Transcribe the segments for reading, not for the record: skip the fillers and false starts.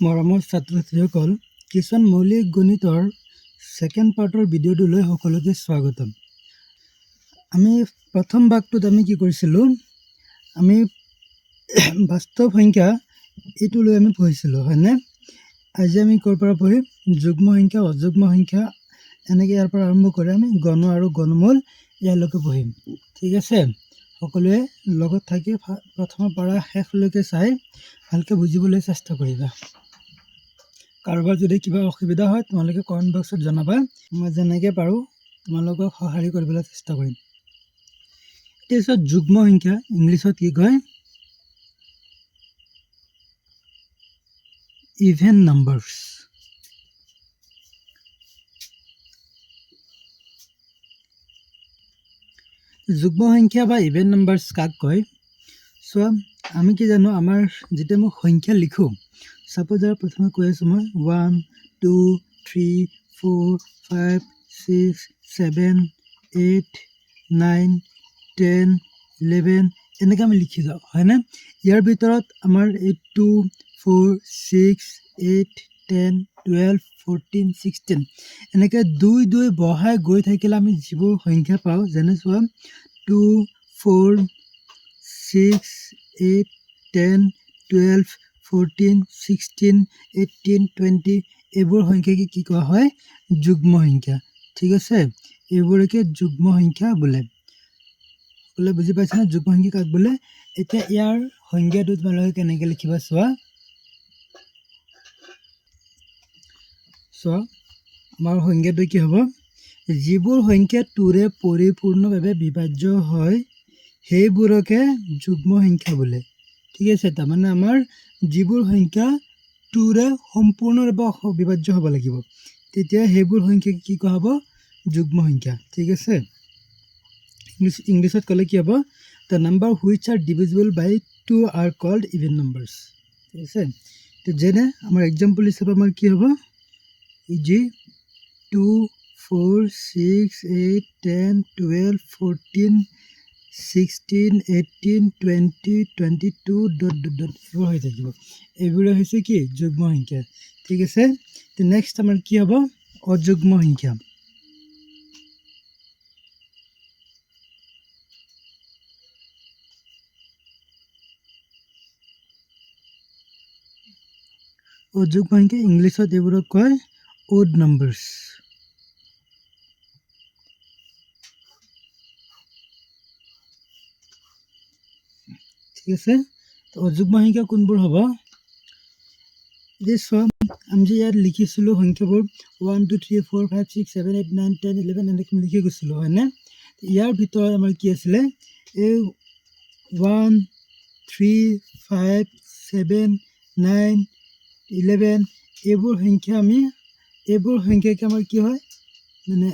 মৰমৰ ছাত্ৰ-ছাত্ৰীসকল, কিছুমান মৌলিক গণিতৰ ছেকেণ্ড পাৰ্টৰ ভিডিঅ'টোলৈ সকলোকে স্বাগতম। আমি প্ৰথম ভাগটোত আমি কি কৰিছিলোঁ, আমি বাস্তৱ সংখ্যা এইটো লৈ আমি পঢ়িছিলোঁ, হয়নে? আজি আমি ক'ৰ পৰা পঢ়িম? যুগ্ম সংখ্যা, অযুগ্ম সংখ্যা, এনেকৈ ইয়াৰ পৰা আৰম্ভ কৰি আমি গণ আৰু গণমূল ইয়ালৈকে পঢ়িম। ঠিক আছে? সকলোৱে লগত থাকি প্ৰথমৰ পৰা শেষলৈকে চাই ভালকৈ বুজিবলৈ চেষ্টা কৰিবা। কাৰোবাৰ যদি কিবা অসুবিধা হয় তোমালোকে কমেণ্ট বক্সত জনাবা, মই যেনেকৈ পাৰোঁ তোমালোকক সঁহাৰি কৰিবলৈ চেষ্টা কৰিম। তাৰপিছত যুগ্ম সংখ্যা ইংলিছত কি কয়? Even numbers. যুগ্ম সংখ্যা বা ইভেন নাম্বাৰছ কাক কয়? চোৱা, আমি কি জানো, আমাৰ যেতিয়া মই সংখ্যা লিখোঁ, ছাপ'জ আৰু প্ৰথমে কৈ আছোঁ মই 1 2 3 4 5 6 7 8 9 10 11 এনেকৈ আমি লিখি যাওঁ, হয়নে? ইয়াৰ ভিতৰত আমাৰ এই 2 4 6 8 10 12 14 16 এনেকৈ 2 2 বঢ়াই গৈ থাকিলে আমি যিবোৰ সংখ্যা পাওঁ, যেনে চোৱা 2 4 6 8 10 12 14 16 18 20 এইবোৰ সংখ্যাকে কি কোৱা হয়? যুগ্ম সংখ্যা। ঠিক আছে? এইবোৰকে যুগ্ম সংখ্যা বোলে। বোলে বুজি পাইছা? যুগ্ম সংখ্যা কাক বোলে? এতিয়া ইয়াৰ সংজ্ঞাটো তোমালোকে কেনেকৈ লিখিবা চোৱা। আমাৰ সংজ্ঞাটো কি হ'ব? যিবোৰ সংখ্যা 2ৰে পৰিপূৰ্ণভাৱে বিভাজ্য হয় সেইবোৰকে যুগ্ম সংখ্যা বোলে। ঠিক আছে? তাৰমানে আমাৰ যিবোৰ সংখ্যা 2ৰে সম্পূৰ্ণৰূপে বিভাজ্য হ'ব লাগিব, তেতিয়া সেইবোৰ সংখ্যাক কি কোৱা হ'ব? যুগ্ম সংখ্যা। ঠিক আছে? ইংলিছত ক'লে কি হ'ব? The number which are divisible by 2 are called even numbers. ঠিক আছে? তো যেনে আমাৰ এক্সাম্পল হিচাপে আমাৰ কি হ'ব? ইজি 2 4 6 8 10 12 14 16 18 20 22 এইবোৰ হৈ থাকিব। এইবোৰে হৈছে কি? যুগ্ম সংখ্যা। ঠিক আছে? তো নেক্সট আমাৰ কি হ'ব? অযুগ্ম সংখ্যা। অযুগ্ম সংখ্যা ইংলিছত এইবোৰক কয় অড নাম্বাৰছ। ঠিক আছে? তো অযুগ্ম সংখ্যা কোনবোৰ হ'ব? যে চোৱা, আমি যে ইয়াত লিখিছিলোঁ সংখ্যাবোৰ 1 2 3 4 5 6 7 8 9 10 11 এনেকৈ লিখি গৈছিলোঁ, হয়নে? ইয়াৰ ভিতৰত আমাৰ কি আছিলে? এই 1 3 5 7 9 11 এইবোৰ সংখ্যাকে আমাৰ কি হয়? মানে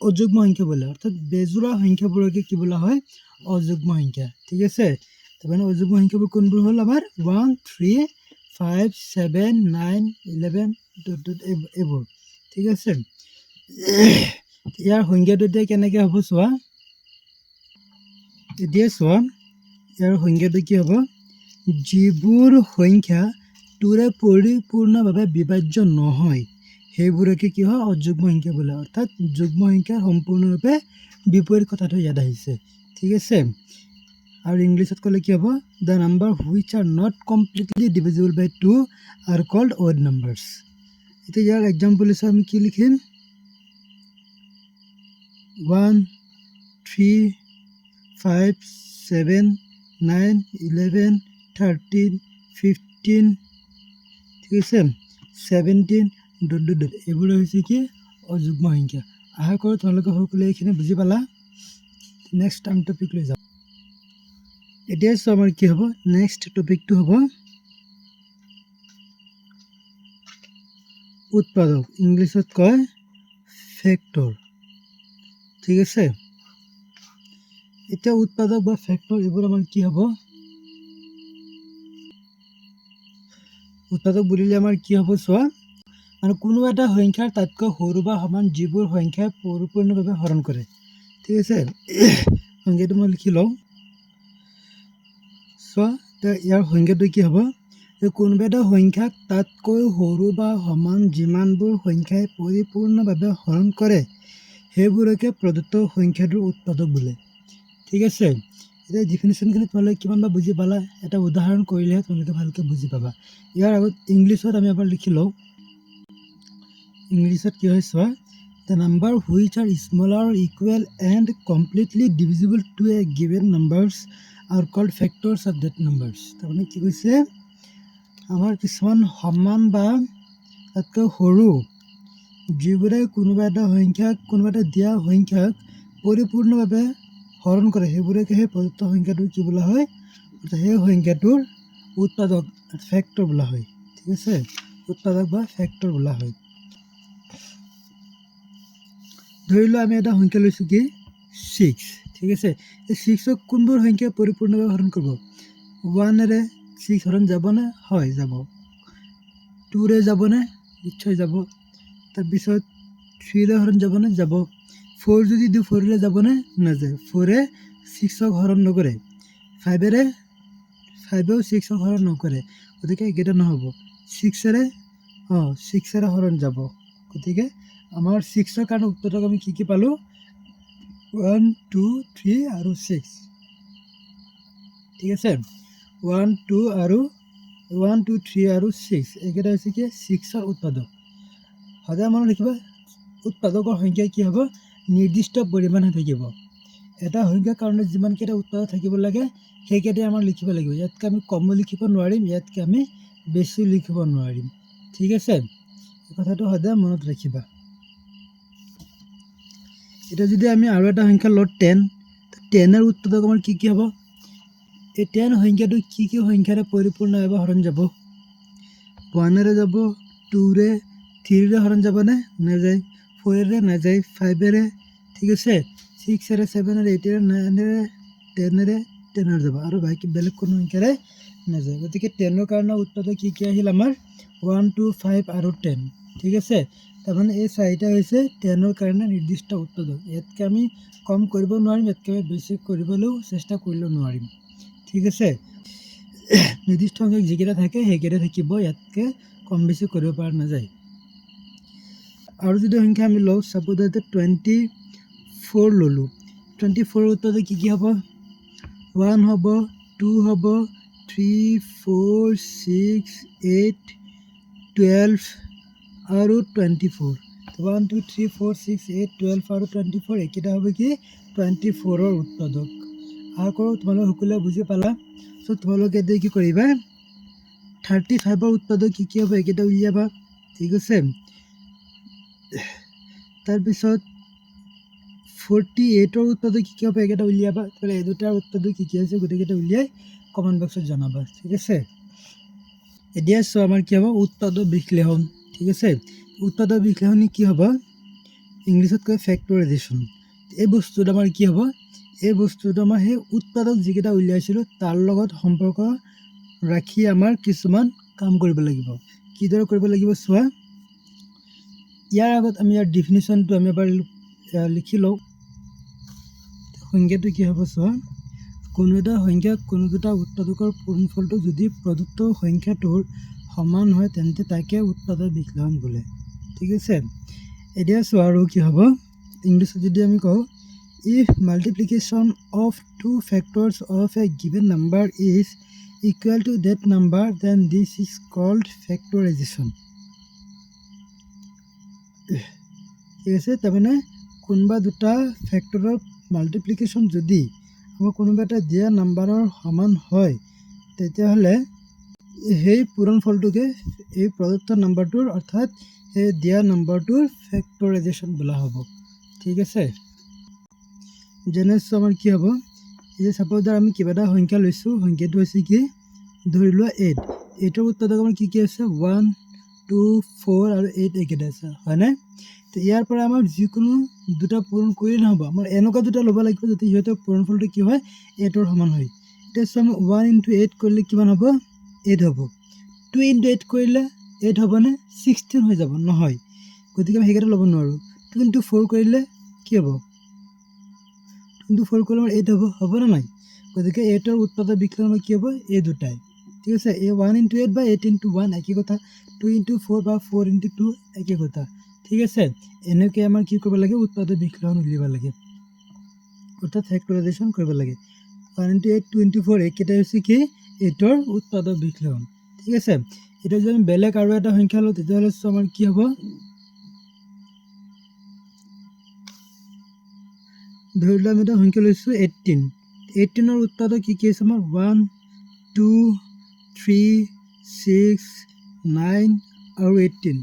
অযুগ্ম সংখ্যা বোলে। অৰ্থাৎ বেজোৰা সংখ্যাবোৰকে কি বোলা হয়? অযুগ্ম সংখ্যা। ঠিক আছে? তাৰমানে অযুগ্ম সংখ্যাবোৰ কোনবোৰ হ'ল? আমাৰ 1 3 5 7 9 11 এইবোৰ। ঠিক আছে? ইয়াৰ সংজ্ঞাটো এতিয়া কেনেকৈ হ'ব চোৱা। এতিয়া চোৱা, ইয়াৰ সংজ্ঞাটো কি হ'ব? যিবোৰ সংখ্যা 2ৰে পৰিপূৰ্ণভাৱে বিভাজ্য নহয় সেইবোৰকে কি হয়? অযুগ্ম সংখ্যা বোলে। অৰ্থাৎ যুগ্ম সংখ্যাৰ সম্পূৰ্ণৰূপে বিপৰীত কথাটো ইয়াত আহিছে। ঠিক আছে? আৰু ইংলিছত ক'লে কি হ'ব? The number which are not completely divisible by 2 are called odd numbers. এতিয়া ইয়াৰ এক্সাম্পল হিচাপে আমি কি লিখিম? 1 3 5 7 9 11 13 15 ঠিক আছে 17 এইবোৰ হৈছে কি? অযুগ্ম সংখ্যা। আশা কৰোঁ তোমালোকে সকলোৱে এইখিনি বুজি পালা। নেক্সট আমি টপিক লৈ যাম। এতিয়া চোৱা, আমাৰ কি হ'ব? নেক্সট টপিকটো হ'ব উৎপাদক। ইংলিছত কয় ফেক্টৰ। ঠিক আছে? এতিয়া উৎপাদক বা ফেক্টৰ এইবোৰ আমাৰ কি হ'ব? উৎপাদক বুলিলে আমাৰ কি হ'ব চোৱা, মানে কোনো এটা সংখ্যাৰ তাতকৈ সৰু বা সমান যিবোৰ সংখ্যাই পৰিপূৰ্ণভাৱে হৰণ কৰে। ঠিক আছে? সংখ্যাটো মই লিখি লওঁ। চোৱা, ইয়াৰ সংখ্যাটো কি হ'ব? যে কোনোবা এটা সংখ্যাক তাতকৈ সৰু বা সমান যিমানবোৰ সংখ্যাই পৰিপূৰ্ণভাৱে হৰণ কৰে সেইবোৰকে প্ৰদত্ত সংখ্যাটোৰ উৎপাদক বোলে। ঠিক আছে, এতিয়া ডিফিনিশ্যনখিনি তোমালোকে কিমান বা বুজি পালা? এটা উদাহৰণ কৰিলেহে তোমালোকে ভালকৈ বুজি পাবা। ইয়াৰ আগত ইংলিছত আমি এবাৰ লিখি লওঁ। ইংলিছত কি হয় চোৱা, the number which are smaller equal and completely divisible to a given numbers are called factors of that numbers. তাৰমানে কি কৈছে, আমাৰ কিছুমান সমান বা তাতকৈ সৰু যিবোৰে কোনোবা এটা দিয়া সংখ্যাক পৰিপূৰ্ণভাৱে হৰণ কৰে সেইবোৰকে সেই প্ৰদত্ত সংখ্যাটোৰ কি বোলা হয়, সেই সংখ্যাটোৰ উৎপাদক ফেক্টৰ বোলা হয়। ঠিক আছে, উৎপাদক বা ফেক্টৰ বোলা হয়। ধৰি লোৱা আমি এটা সংখ্যা লৈছোঁ কি 6। ঠিক আছে, এই 6ক কোনবোৰ সংখ্যাই পৰিপূৰ্ণভাৱে হৰণ কৰিব? 1ৰে 6 হৰণ যাবনে? হয়, যাব। 2ৰে যাবনে? নিশ্চয় যাব। তাৰপিছত 3ৰে হৰণ যাবনে? যাব। 4 যদি দিওঁ 4ৰে যাবনে? নাযায়। 4ৰে 6ক হৰণ নকৰে। 5ৰে 5ও 6ক হৰণ নকৰে, গতিকে এইকেইটা নহ'ব। 6ৰে 6ৰে হৰণ যাব। গতিকে আমাৰ 6ৰ কাৰণে উত্তৰক আমি কি পালোঁ? 1, 2, 3 আৰু 6। ঠিক আছে, 1, 2, 3 আৰু 6 এইকেইটা হৈছে কি 6ৰ উৎপাদক। সদায় মনত ৰাখিবা, উৎপাদকৰ সংখ্যা কি হ'ব? নিৰ্দিষ্ট পৰিমাণে থাকিব। এটা সংখ্যাৰ কাৰণে যিমানকেইটা উৎপাদক থাকিব লাগে সেইকেইটাই আমাৰ লিখিব লাগিব। ইয়াতকৈ আমি কমো লিখিব নোৱাৰিম, ইয়াতকৈ আমি বেছিও লিখিব নোৱাৰিম। ঠিক আছে, এই কথাটো সদায় মনত ৰাখিবা। এতিয়া যদি আমি আৰু এটা সংখ্যা লওঁ 10, 10ৰ উৎপাদক আমাৰ কি হ'ব? এই 10 সংখ্যাটো কি সংখ্যাৰে পৰিপূৰ্ণভাৱে হৰণ যাব? 1ৰে যাব, 2ৰে 3ৰে হৰণ যাবনে? নাযায়। 4ৰে নাযায়। 5ৰে, ঠিক আছে, 6ৰে 7ৰে 8ৰে 9ৰে 10ৰে 10ৰে যাব, আৰু বাকী বেলেগ কোনো সংখ্যাৰে নাযায়। গতিকে 10ৰ কাৰণে উৎপাদক কি আহিল আমাৰ? 1, 2, 5 আৰু 10। ঠিক আছে, তাৰমানে এই 4টা হৈছে 10ৰ কাৰণে নিৰ্দিষ্ট উৎপাদক। ইয়াতকৈ আমি কম কৰিব নোৱাৰিম, ইয়াতকৈ আমি বেছি কৰিবলৈও চেষ্টা কৰিলেও নোৱাৰিম। ঠিক আছে, নিৰ্দিষ্ট সংখ্যক যিকেইটা থাকে সেইকেইটা থাকিব, ইয়াতকৈ কম বেছি কৰিব পৰা নাযায়। আৰু যদি সংখ্যা আমি লওঁ, চাপ'জ 24 ল'লোঁ। 24ৰ উৎপাদক কি হ'ব? 1 হ'ব, 2 হ'ব, 3, 4, 6, 8, 12 আৰু 24। 1, 2, 3, 4, 6, 8, 12 আৰু 24 এইকেইটা হ'ব কি 24ৰ উৎপাদক। আকৌ তোমালোকে সকলোৱে বুজি পালা। চ' তোমালোকে এতিয়া কি কৰিবা, 35ৰ উৎপাদক কি হ'ব এইকেইটা উলিয়াবা। ঠিক আছে, তাৰপিছত 48ৰ উৎপাদক কি হ'ব এইকেইটা উলিয়াবা। এই দুটাৰ উৎপাদক কি আছে গোটেইকেইটা উলিয়াই কমেণ্ট বক্সত জনাবা। ঠিক আছে, এতিয়া চোৱা আমাৰ কি হ'ব উৎপাদক বিশ্লেষণ। ঠিক আছে, উৎপাদক বিশ্লেষণ কি হ'ব? ইংলিছত কয় ফেক্টৰাইজেশ্যন। এই বস্তুটো আমাৰ কি হ'ব? এই বস্তুটো আমাৰ সেই উৎপাদক যিকেইটা উলিয়াইছিলোঁ তাৰ লগত সম্পৰ্ক ৰাখি আমাৰ কিছুমান কাম কৰিব লাগিব। কিদৰে কৰিব লাগিব চোৱা, ইয়াৰ আগত আমি ইয়াৰ ডিফিনিশ্যনটো আমি এবাৰ লিখি লওঁ। সংখ্যাটো কি হ'ব চোৱা, কোনো এটা সংখ্যা কোনো দুটা উৎপাদকৰ পূৰণফলটো যদি প্ৰদত্ত সংখ্যাটোৰ সমান হয় তেন্তে তাকে উৎপাদক বিশ্লেষণ বোলে। ঠিক আছে, এতিয়া চোৱা আৰু কি হ'ব, ইংলিছত যদি আমি কওঁ, if multiplication of 2 factors of a given number is equal to that number then this is called factorisation. ঠিক আছে, তাৰমানে কোনোবা দুটা ফেক্টৰৰ মাল্টিপ্লিকেশ্যন যদি আমাৰ কোনোবা এটা দিয়া নাম্বাৰৰ সমান হয় তেতিয়াহ'লে সেই পূৰণফলটোকে এই প্ৰদত্ত নাম্বাৰটোৰ অৰ্থাৎ সেই দিয়া নাম্বাৰটোৰ ফেক্টৰাইজেশ্যন বোলা হ'ব। ঠিক আছে, যেনে আমাৰ কি হ'ব, এই চাপ'জ আমি কিবা এটা সংখ্যা লৈছোঁ, সংখ্যাটো হৈছে কি ধৰি লোৱা 8। 8ৰ উৎপাদক আমাৰ কি আছে? 1, 2, 4 আৰু 8 এইকেইটা আছে, হয়নে? তো ইয়াৰ পৰা আমাৰ যিকোনো দুটা পূৰণ কৰিলে নহ'ব, আমাৰ এনেকুৱা দুটা ল'ব লাগিব যাতে সিহঁতৰ পূৰণফলটো কি হয় 8ৰ সমান হয়। এতিয়া চোৱা আমি 1 × 8 কৰিলে কিমান হ'ব? 8 হ'ব। 2 × 8 কৰিলে 8 হ'বনে? 16 হৈ যাব, নহয়। গতিকে আমি সেইকেইটা ল'ব নোৱাৰোঁ। 2 × 4 কৰিলে কি হ'ব? 2 × 4 কৰিলে আমাৰ 8 হ'বনে নাই? গতিকে 8ৰ উৎপাদক বিশ্লেষণ কি হ'ব? এই দুটাই। ঠিক আছে, এই 1 ইনটু 8 বা 8 ইনটু 1 একই কথা, 2 ইনটু 4 বা 4 ইনটু 2 একই কথা। ঠিক আছে, এনেকৈ আমাৰ কি কৰিব লাগে, উৎপাদক বিকলন উলিয়াব লাগে, অৰ্থাৎ ফেক্টৰাইজেশ্যন কৰিব লাগে। 1 ইনটু 8 2 ইনটু 4 এইকেইটা হৈছে কি 8ৰ উৎপাদক বিকলন। ঠিক আছে, এতিয়া যদি আমি বেলেগ আৰু এটা সংখ্যা লওঁ তেতিয়াহ'লে আমাৰ কি হ'ব, ধৰি লোৱা আমি এটা সংখ্যা লৈছোঁ 18। 18ৰ উৎপাদক কি কি আছে আমাৰ 1 2 3 6 9 আৰু 18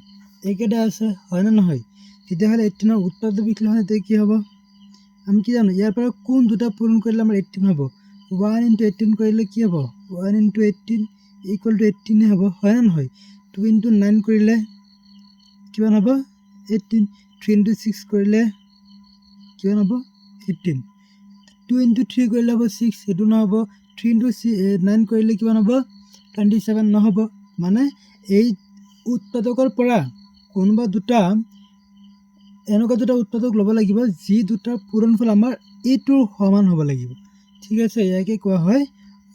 এইকেইটা আছে, হয়নে নহয়? তেতিয়াহ'লে 18ৰ উৎপাদক বিকলন এতিয়া কি হ'ব, আমি কি জানো ইয়াৰ পৰা কোন দুটা পূৰণ কৰিলে আমাৰ 18 হ'ব, 1 ইনটু 18 কৰিলে কি হ'ব, 1 ইনটু 18 ইকুৱেল টু 18 হ'ব, হয়নে নহয়? 2 ইনটু 9 কৰিলে কিমান হ'ব 18, 3 ইনটু 6 কৰিলে কিমান হ'ব 18, 2 ইনটু 3 কৰিলে হ'ব 6, সেইটো নহ'ব, 3 ইনটু 9 কৰিলে কিমান হ'ব 27 নহ'ব। মানে এই উৎপাদকৰ পৰা কোনোবা দুটা এনেকুৱা দুটা উৎপাদক ল'ব লাগিব যি দুটাৰ পূৰণফল আমাৰ এইটোৰ সমান হ'ব লাগিব। ঠিক আছে, ইয়াকে কোৱা হয়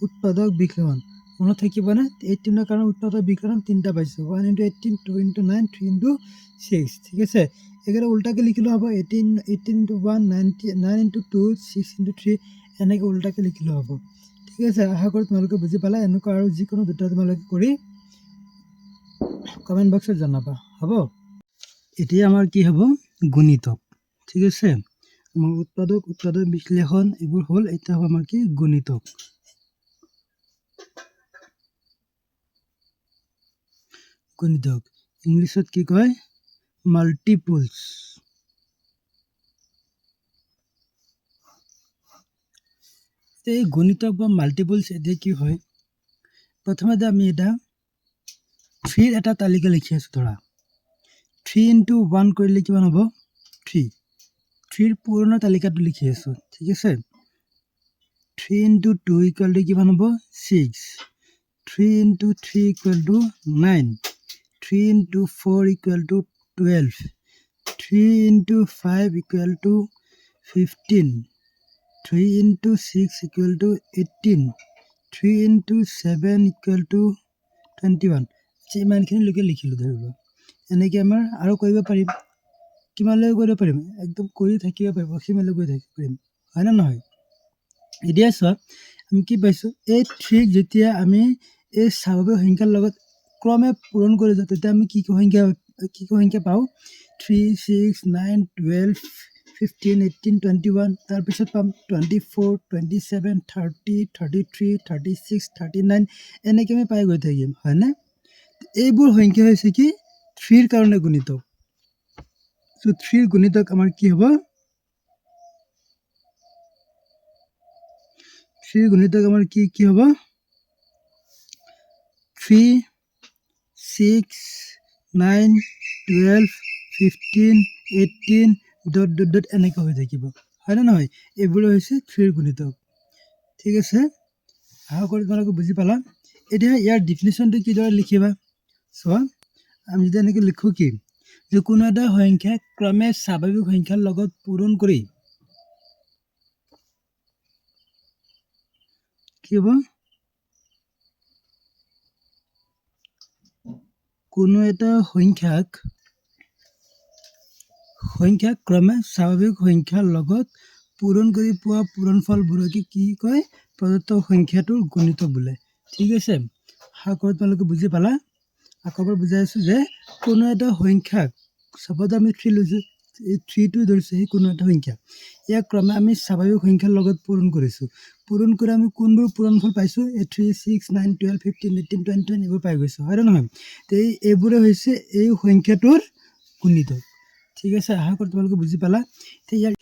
উৎপাদক বিকলন। মনত থাকিবনে? 18ৰ কাৰণে উৎপাদক বিকলন তিনিটা পাইছোঁ, 1 ইনটু 18, 2 ইনটু 9, 3 ইনটু 6। ঠিক আছে, এইকেইটা উল্টাকৈ লিখিলেও হ'ব, 18 ইনটু 1, 9 ইনটু 2, 6 ইনটু 3 এনেকৈ উল্টাকৈ লিখিলেও হ'ব। ঠিক আছে, আশা কৰোঁ তোমালোকে বুজি পালা। এনেকুৱা আৰু যিকোনো দুটা তোমালোকে কৰি কমেণ্ট বক্সত জনাবা, হ'ব? এতিয়া আমাৰ কি হ'ব গণিতক। ঠিক আছে, আমাৰ উৎপাদক বিশ্লেষণ এইবোৰ হ'ল, এতিয়া হ'ব আমাৰ কি গণিতক। গণিতক ইংলিছত কি কয় মাল্টিপলছ। এই গণিতক বা মাল্টিপলছ এতিয়া কি হয়, প্ৰথমতে আমি এটা 3ৰ এটা তালিকা লিখি আছোঁ। ধৰা 3 ইনটু 1 কৰিলে কিমান হ'ব 3, 3ৰ পুৰণা তালিকাটো লিখি আছোঁ। ঠিক আছে, 3 ইনটু 2 ইকুৱেল টু কিমান হ'ব 6, 3 into 3 equal to 9, 3 into 4 equal to 12, 3 into 5 equal to 15, 3 into 6 equal to 18, 3 into 7 equal to 21। ইমানখিনিলৈকে লিখিলোঁ। ধৰিব এনেকৈ আমাৰ আৰু কৰিব পাৰিম, কিমানলৈকে কৰিব পাৰিম, একদম কৰি থাকিব পাৰিম, অসীমলৈ গৈ থাকিব পাৰিম, হয়নে নহয়? এতিয়া চোৱা আমি কি পাইছোঁ, এই 3ক যেতিয়া আমি এই স্বাভাৱিক সংখ্যাৰ লগত ক্ৰমে পূৰণ কৰি যাওঁ তেতিয়া আমি কি সংখ্যা পাওঁ 3 6 9 12 15 18 21, তাৰপিছত পাম 24 27 30 33 36 39 এনেকৈ আমি পাই গৈ থাকিম, হয়নে? এইবোৰ সংখ্যা হৈছে কি 3ৰ কাৰণে গণিতক। চ' 3ৰ গণিতক আমাৰ কি হ'ব, 3ৰ গণিতক আমাৰ কি হ'ব 3 6 9 12 15 18 ডট ডট ডট এনেকৈ হৈ থাকিব, হয়নে নহয়? এইবোৰে হৈছে 3ৰ গণিতক। ঠিক আছে, আশা কৰি তোমালোকে বুজি পালা। এতিয়া ইয়াৰ ডিফিনিশ্যনটো কিদৰে লিখিবা চোৱা, আমি যদি এনেকৈ লিখোঁ কি যে কোনো এটা সংখ্যাক ক্ৰমে স্বাভাৱিক সংখ্যাৰ লগত পূৰণ কৰি কি হ'ব, কোনো এটা সংখ্যাক ক্ৰমে স্বাভাৱিক সংখ্যাৰ লগত পূৰণ কৰি পোৱা পূৰণফলবোৰকে কি কয়, প্ৰদত্ত সংখ্যাটোৰ গণিতক বোলে। ঠিক আছে, আশা কৰোঁ তোমালোকে বুজি পালা। আকৌ এবাৰ বুজাই আছোঁ যে কোনো এটা সংখ্যাক, চাপ'জ আমি 3 লৈছোঁ, এই 3টো ধৰিছোঁ সেই কোনো এটা সংখ্যা, ইয়াক ক্ৰমে আমি স্বাভাৱিক সংখ্যাৰ লগত পূৰণ কৰিছোঁ। পূৰণ কৰি আমি কোনবোৰ পূৰণফল পাইছোঁ, এই 3 6 9 12 15 18 21 এইবোৰ পাই গৈছোঁ, হয়নে নহয়? তো এইবোৰে হৈছে এই সংখ্যাটোৰ গণিতক। ঠিক আছে, আশা কৰোঁ তোমালোকে বুজি পালা। তো ইয়াৰ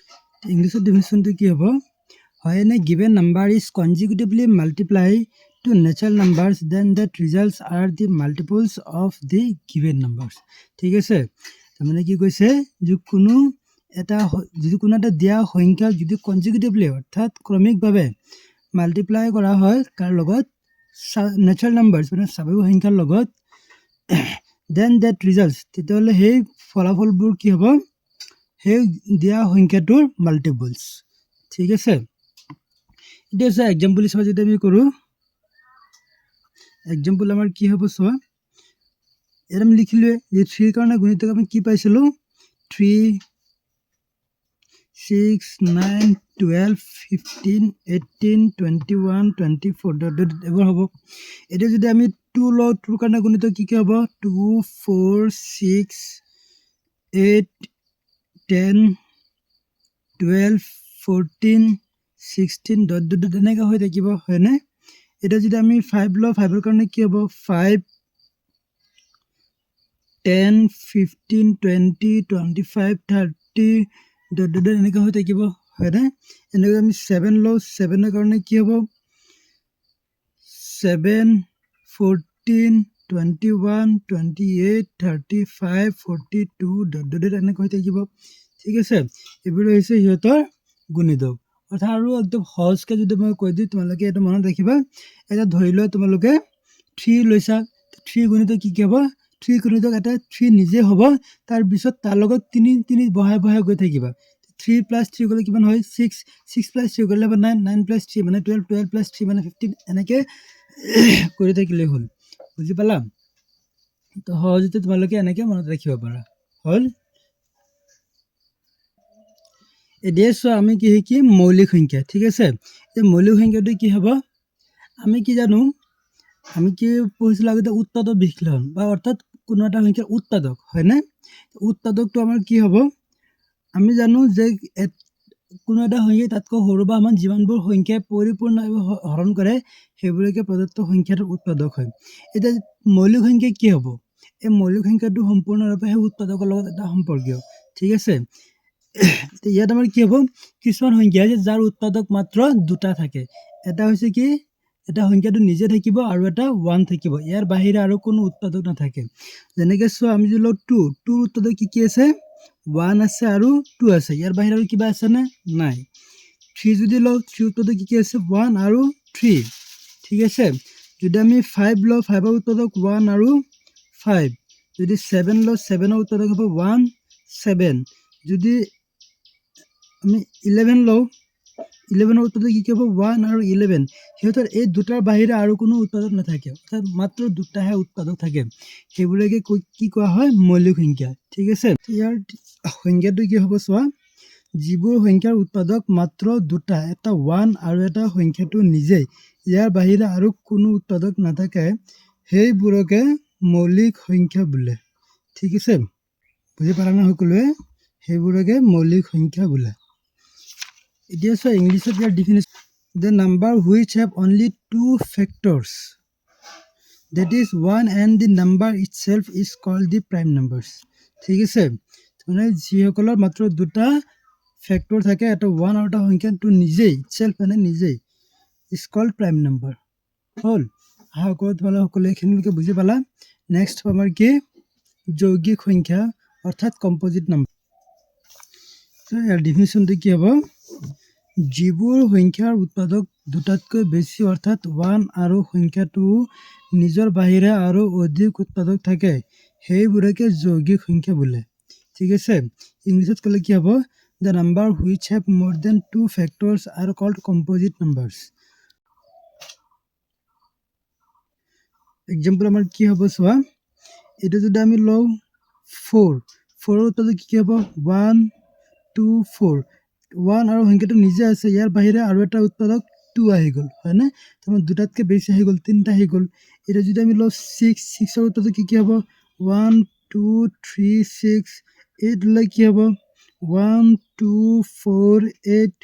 ইংলিছত ডেফিনিশ্যনটো কি হ'ব, হয় নে given number is consecutively multiply to natural numbers then that results are the multiples of the given numbers। ঠিক আছে, তাৰমানে কি কৈছে যে কোনো এটা দিয়া সংখ্যাক যদি কনজিকিউটিভলি অৰ্থাৎ ক্ৰমিকভাৱে মাল্টিপ্লাই কৰা হয় কাৰ লগত, নেচাৰেল নাম্বাৰ্ছ মানে স্বাভাৱিক সংখ্যাৰ লগত, দেন ডেট ৰিজাল্টছ তেতিয়াহ'লে সেই ফলাফলবোৰ কি হ'ব, সেই দিয়া সংখ্যাটোৰ মাল্টিপলছ। ঠিক আছে, এতিয়া এক্সাম্পল হিচাপে যদি আমি কৰোঁ, এক্সাম্পল আমাৰ কি হ'ব চোৱা, ইয়াত আমি লিখিলোৱে যে 3 কাৰণে গুণিতক আমি কি পাইছিলোঁ 3 6 9 12 15 18 21 24 এইবোৰ হ'ব। এতিয়া যদি আমি 2 লওঁ 2 কাৰণে গুণিতক কি হ'ব 2 4 6 8 10 12 14 16 এনেকৈ হৈ থাকিব হয়নে। এতিয়া যদি আমি 5 লওঁ 5ৰ কাৰণে কি হ'ব 5 10 15 20 25 30 এনেকৈ হৈ থাকিব হয়নে। এনেকৈ আমি 7 লওঁ 7ৰ কাৰণে কি হ'ব 7 14 21 28 35 42 এনেকৈ হৈ থাকিব। ঠিক আছে, এইবোৰ হৈছে সিহঁতৰ গুণিতক। অৰ্থাৎ আৰু একদম সহজকৈ যদি মই কৈ দিওঁ তোমালোকে এইটো মনত ৰাখিবা। এতিয়া ধৰি লোৱা তোমালোকে 3 লৈছা, 3 গুণিতক কি হ'ব 3 গুণিতক এটা 3 নিজে হ'ব, তাৰপিছত তাৰ লগত 3 বহাই বহাই গৈ থাকিবা। 3 + 3 গ'লে কিমান হয় 6 6 + 3 গ'লে 9 9 + 3 মানে 12 12 + 3 মানে 15 এনেকৈ কৰি থাকিলেই হ'ল। বুজি পালা? তো সহজতে তোমালোকে এনেকৈ মনত ৰাখিব পাৰা হ'ল। এতিয়া চোৱা আমি কি শিকিম মৌলিক সংখ্যা। ঠিক আছে, এই মৌলিক সংখ্যাটো কি হ'ব আমি কি জানো, আমি কি পঢ়িছিলোঁ আগতে উৎপাদক বিশ্লেষণ বা অৰ্থাৎ কোনো এটা সংখ্যাৰ উৎপাদক হয়নে। উৎপাদকটো আমাৰ কি হ'ব আমি জানো যে কোনো এটা সংখ্যা তাতকৈ সৰু বা আমাৰ যিমানবোৰ সংখ্যাই পৰিপূৰ্ণভাৱে হৰণ কৰে সেইবোৰকে প্ৰদত্ত সংখ্যাটোৰ উৎপাদক হয়। এতিয়া মৌলিক সংখ্যা কি হ'ব, এই মৌলিক সংখ্যাটো সম্পূৰ্ণৰূপে সেই উৎপাদকৰ লগত এটা সম্পৰ্কীয়। ঠিক আছে, ইয়াত আমাৰ কি হ'ব কিছুমান সংখ্যা আছে যাৰ উৎপাদক মাত্ৰ 2টা থাকে। এটা হৈছে কি এটা সংখ্যাটো নিজে থাকিব আৰু এটা 1 থাকিব, ইয়াৰ বাহিৰে আৰু কোনো উৎপাদক নাথাকে। যেনেকৈ চোৱা আমি যদি লওঁ 2 উৎপাদক কি কি আছে 1 আছে আৰু 2 আছে, ইয়াৰ বাহিৰে আৰু কিবা আছেনে নাই। 3 যদি লওঁ 3 উৎপাদক কি কি আছে 1 আৰু 3। ঠিক আছে, যদি আমি 5 লওঁ 5ৰ উৎপাদক 1 আৰু 5। যদি 7 লওঁ 7ৰ উৎপাদক হ'ব 1 7। যদি আমি 11 লওঁ 11ৰ উৎপাদক কি হ'ব 1 আৰু 11। সিহঁতৰ এই দুটাৰ বাহিৰে আৰু কোনো উৎপাদক নাথাকে, অৰ্থাৎ মাত্ৰ দুটাহে উৎপাদক থাকে, সেইবোৰকে কি কোৱা হয় মৌলিক সংখ্যা। ঠিক আছে, ইয়াৰ সংখ্যাটো কি হ'ব চোৱা, যিবোৰ সংখ্যাৰ উৎপাদক মাত্ৰ 2টা, এটা 1 আৰু এটা সংখ্যাটো নিজেই, ইয়াৰ বাহিৰে আৰু কোনো উৎপাদক নাথাকে, সেইবোৰকে মৌলিক সংখ্যা বোলে। ঠিক আছে, বুজি পালা নে সকলোৱে, সেইবোৰকে মৌলিক সংখ্যা বোলে। এতিয়া চোৱা ইংলিছত ইয়াৰ definition, the number which have only 2 factors, that is 1 and the number itself is called the prime numbers. ঠিক আছে, মানে যিসকলৰ মাত্ৰ 2টা ফেক্টৰ থাকে, এটা 1 আৰু এটা সংখ্যাটো নিজেই itself মানে নিজেই is called prime number। হ'ল, আশা কৰোঁ তোমালোকে সকলোৱে এইখিনিলৈকে বুজি পালা। নেক্সট আমাৰ কি যৌগিক সংখ্যা অৰ্থাৎ কম্পজিট নাম্বাৰ। ইয়াৰ ডিফিনেশ্যনটো কি হ'ব, যিবোৰ সংখ্যাৰ উৎপাদক 2টাতকৈ বেছি অৰ্থাৎ 1 আৰু সংখ্যাটো নিজৰ বাহিৰে আৰু অধিক উৎপাদক থাকে, সেইবোৰকে যৌগিক সংখ্যা বোলে। ঠিক আছে, ইংলিছত ক'লে কি হ'ব, the number which have more than 2 factors are called composite numbers. Example আমাৰ কি হ'ব চোৱা, এইটো যদি আমি লওঁ 4ৰ উৎপাদক কি হ'ব 1 2 4। 1 আৰু সংখ্যাটো নিজে আছে, ইয়াৰ বাহিৰে আৰু এটা উৎপাদক 2 আহি গ'ল হয়নে, তাৰমানে 2টাতকৈ বেছি আহি গ'ল, 3টা আহি গ'ল। এতিয়া যদি আমি লওঁ 6ৰ উৎপাদক কি হ'ব 1 2 3 6। 8 ল'লে কি হ'ব 1 2 4 8।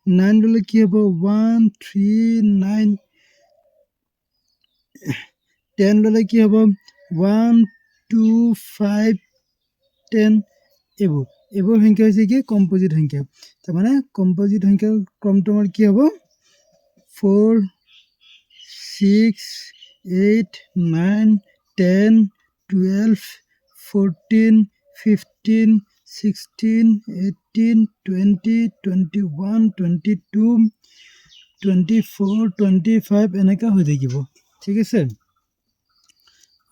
9 ল'লে কি হ'ব 1 3 9। 10 ল'লে কি হ'ব 1 2 5 10। এইবোৰ সংখ্যা হৈছে কি কম্পজিট সংখ্যা। তাৰমানে কম্পজিট সংখ্যাৰ ক্ৰমটো আমাৰ কি হ'ব 4 6 8 9 10 12 14 15 16 18 20 21 22 24 25 এনেকৈ হৈ থাকিব। ঠিক আছে,